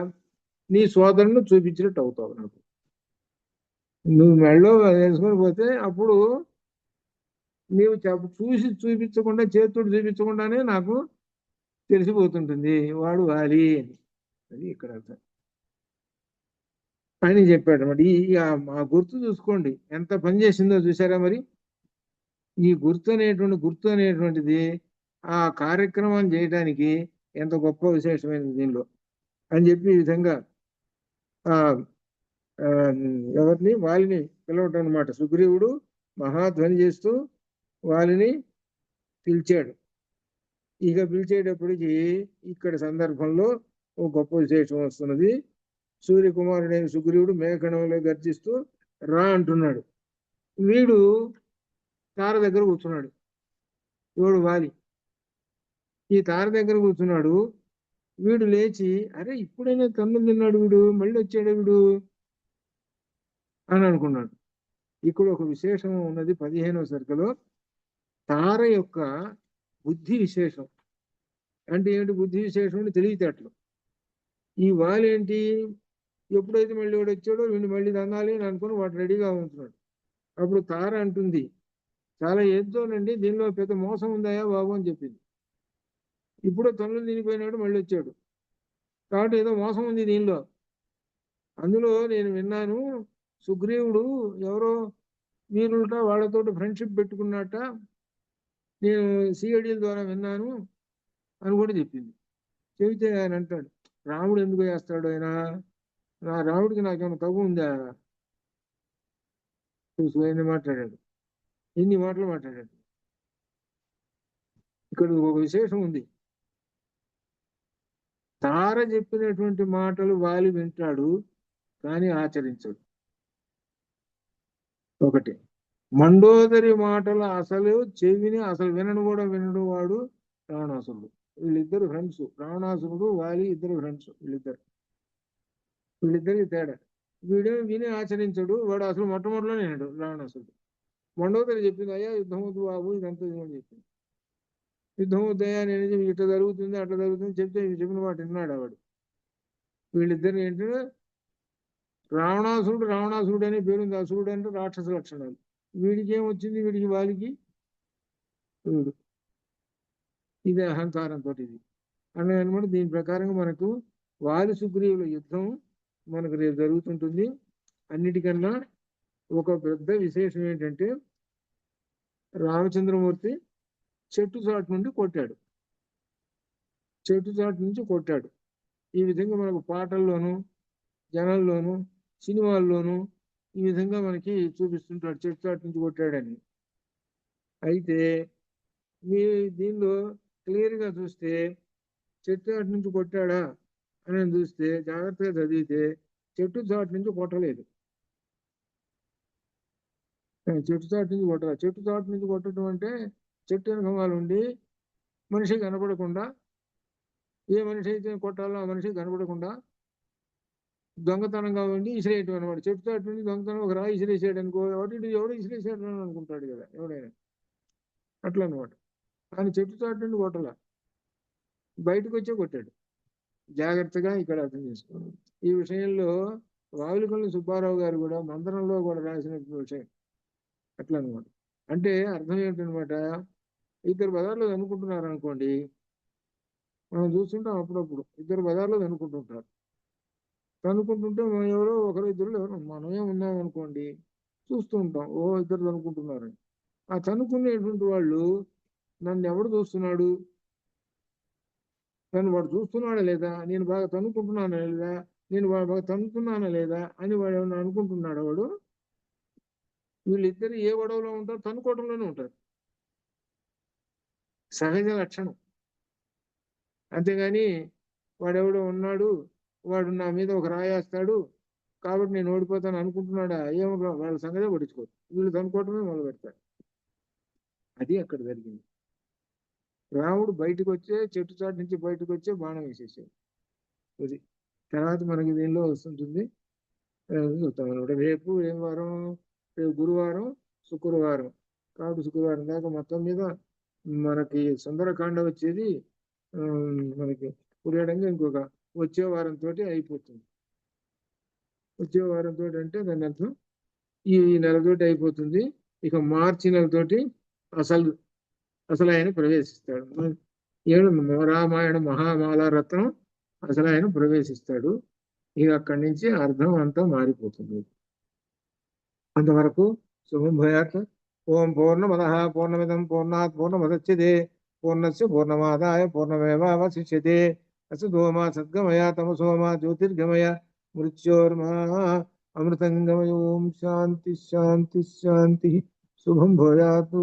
నీ సోదరుని చూపించినట్టు అవుతావు నాకు. నువ్వు మెడలో వేసుకొని పోతే అప్పుడు నీవు చూసి చూపించకుండా, చేతుడు చూపించకుండానే నాకు తెలిసిపోతుంటుంది వాడు వాలి అని. అది ఇక్కడ అర్థం అని చెప్పాడు అనమాట. ఆ గుర్తు చూసుకోండి ఎంత పని చేసిందో చూసారా. మరి ఈ గుర్తు అనేటువంటిది ఆ కార్యక్రమాన్ని చేయడానికి ఎంత గొప్ప విశేషమైనది దీనిలో అని చెప్పి ఈ విధంగా ఆ ఎవరిని వాలిని పిలవటం అనమాట. సుగ్రీవుడు మహాధ్వని చేస్తూ వాలిని పిలిచాడు. ఇక పిలిచేటప్పటికి ఇక్కడ సందర్భంలో ఒక గొప్ప విశేషం వస్తున్నది. సూర్యకుమారుడైన సుగ్రీవుడు మేఘగణంలో గర్జిస్తూ రా అంటున్నాడు. వీడు తార దగ్గర కూర్చున్నాడు. వీడు వాలి ఈ తార దగ్గర కూర్చున్నాడు. వీడు లేచి, అరే ఇప్పుడైనా తన్ను తిన్నాడు వీడు, మళ్ళీ వచ్చాడు వీడు అని అనుకున్నాడు. ఇక్కడ ఒక విశేషం ఉన్నది 15వ సర్కలో. తార యొక్క బుద్ధి విశేషం అంటే ఏమిటి? బుద్ధి విశేషం అంటే తెలివితేటలు. ఈ వాలి ఏంటి, ఎప్పుడైతే మళ్ళీ వాడు వచ్చాడో వీడిని మళ్ళీ తన్నాలి అని అనుకుని వాడు రెడీగా ఉంటున్నాడు. అప్పుడు తార అంటుంది, చాలా ఏదోనండి, దీనిలో పెద్ద మోసం ఉందాయా బాబు అని చెప్పింది. ఇప్పుడు తనులు తినిపోయినాడు, మళ్ళీ వచ్చాడు కాబట్టి ఏదో మోసం ఉంది దీనిలో. అందులో నేను విన్నాను, సుగ్రీవుడు ఎవరో వీరులట వాళ్ళతో ఫ్రెండ్షిప్ పెట్టుకున్నట్ట నేను సిఐడిల ద్వారా విన్నాను అని కూడా చెప్పింది. చెబితే ఆయన అంటాడు, రాముడు ఎందుకు చేస్తాడు, ఆయన నా రాముడికి నాకేమైనా తగు ఉందా? మాట్లాడాడు, ఇన్ని మాటలు మాట్లాడాడు. ఇక్కడ ఒక విశేషం ఉంది. తార చెప్పినటువంటి మాటలు వాలి వింటాడు కానీ ఆచరించడు. ఒకటి, మండోదరి మాటలు అసలు చెవిని అసలు వినడు వాడు రావణాసురుడు. వీళ్ళిద్దరు ఫ్రెండ్స్, రావణాసురుడు వాలి ఇద్దరు ఫ్రెండ్స్. వీళ్ళిద్దరికి తేడా, వీడేమో విని ఆచరించడు, వాడు అసలు మొట్టమొదటిలోనే వినడు రావణాసురుడు. మండోదరి చెప్పింది, అయ్యా యుద్ధం వద్దు బాబు, ఇదంతా అని చెప్పింది. యుద్ధం వద్దయ్యా, నేను ఇట్లా జరుగుతుంది అట్లా జరుగుతుంది చెప్తే చెప్పిన మాట విన్నాడు వాడు. వీళ్ళిద్దరు ఏంటంటే, రావణాసురుడు అనే పేరుంది. అసురుడు అంటే రాక్షస లక్షణాలు. వీడికి ఏమొచ్చింది, వీడికి వాలికి వీడు, ఇది అహంకారంతో ఇది అన్నది అనమాట. దీని ప్రకారంగా మనకు వాలి సుగ్రీవుల యుద్ధం మనకు రేపు జరుగుతుంటుంది. అన్నిటికన్నా ఒక పెద్ద విశేషం ఏంటంటే, రామచంద్రమూర్తి చెట్టు చాటు నుండి కొట్టాడు. చెట్టు చాటు నుంచి కొట్టాడు. ఈ విధంగా మనకు పాటల్లోనూ జనాల్లోనూ సినిమాల్లోనూ ఈ విధంగా మనకి చూపిస్తుంటాడు, చెట్టు చాటు నుంచి కొట్టాడని. అయితే మీ దీనిలో క్లియర్గా చూస్తే చెట్టు చాటు నుంచి కొట్టాడా అని చూస్తే, జాగ్రత్తగా చదివితే చెట్టు చాటు నుంచి కొట్టలేదు. చెట్టు చాటు నుంచి కొట్టరా. చెట్టు చాటు నుంచి కొట్టడం అంటే చెట్టు వెనకమాలు ఉండి మనిషి కనపడకుండా, ఏ మనిషి అయితే కొట్టాలో ఆ మనిషి కనపడకుండా దొంగతనంగా ఉండి ఇసిరేయటం అనమాట. చెట్టు చాటు నుండి దొంగతనం ఒక రాయి ఇసిరేసాడు అనుకో, ఎవడు ఇసిరేసాడు అని అనుకుంటాడు కదా ఎవడైనా, అట్లా అనమాట. కానీ చెట్టు చాటు నుండి కొట్టలా, బయటకు వచ్చే కొట్టాడు. జాగ్రత్తగా ఇక్కడ అర్థం చేసుకోవాలి. ఈ విషయంలో రావులకొండ సుబ్బారావు గారు కూడా మంత్రంలో కూడా రాసిన విషయం అట్లా అనమాట. అంటే అర్థం ఏంటనమాట, ఇద్దరు బజార్లో అనుకుంటున్నారు అనుకోండి, మనం చూస్తుంటాం అప్పుడప్పుడు ఇద్దరు బజార్లో తనుకుంటుంటారు. తనుకుంటుంటే మనం ఎవరో ఒకరు ఇద్దరు ఎవరో మనమే ఉన్నాం అనుకోండి, చూస్తూ ఉంటాం, ఓ ఇద్దరు తనుకుంటున్నారని. ఆ తనుకునేటువంటి వాళ్ళు నన్ను ఎవడు చూస్తున్నాడు, నన్ను వాడు చూస్తున్నాడా లేదా, నేను బాగా తనుకుంటున్నానా లేదా, నేను వాడు బాగా తనుకున్నానా లేదా అని వాడు ఏమన్నా అనుకుంటున్నాడు వాడు. వీళ్ళిద్దరు ఏ గొడవలో ఉంటారు, తనుకోవడంలోనే ఉంటారు, సహజ లక్షణం. అంతేగాని వాడెవడో ఉన్నాడు, వాడు నా మీద ఒక రాయేస్తాడు కాబట్టి నేను ఓడిపోతాను అనుకుంటున్నాడా, ఏమో వాళ్ళ సంగతే పట్టించుకోరు, వీళ్ళు తనుకోవటమే మొదలు పెడతారు. అది అక్కడ జరిగింది. రాముడు బయటకు వచ్చే చెట్టు చాటు నుంచి బయటకు వచ్చే బాణం వేసేసాడు. అది తర్వాత మనకి దీనిలో వస్తుంటుంది. చూస్తాం అనమాట. రేపు ఏం వారం, రేపు గురువారం, శుక్రవారం. కాబట్టి శుక్రవారం దాకా మొత్తం మీద మనకి సుందరకాండ వచ్చేది మనకి పురేయడంగా ఇంకొక వచ్చే వారంతో అయిపోతుంది. వచ్చే వారంతో అంటే దాని అర్థం ఈ నెలతోటి అయిపోతుంది. ఇక మార్చి నెలతోటి అసలు ఆయన ప్రవేశిస్తాడు. ఏడు రామాయణ మహామాల రత్నం అసలు ఆయన ప్రవేశిస్తాడు. ఇక అక్కడి నుంచి అర్థం అంతా మారిపోతుంది. అంతవరకు శుభం భయాత్. ఓం పూర్ణమద పూర్ణమిదం పూర్ణాత్ పూర్ణముదచ్యతే పూర్ణస్య పూర్ణమాదాయ పూర్ణమేవావశిష్యతే. అసతో మా సద్గమయ తమసో మా జ్యోతిర్గమయ మృత్యోర్మా అమృతంగమయ. ఓం శాంతి శాంతి శాంతి. శుభం భూయాత్.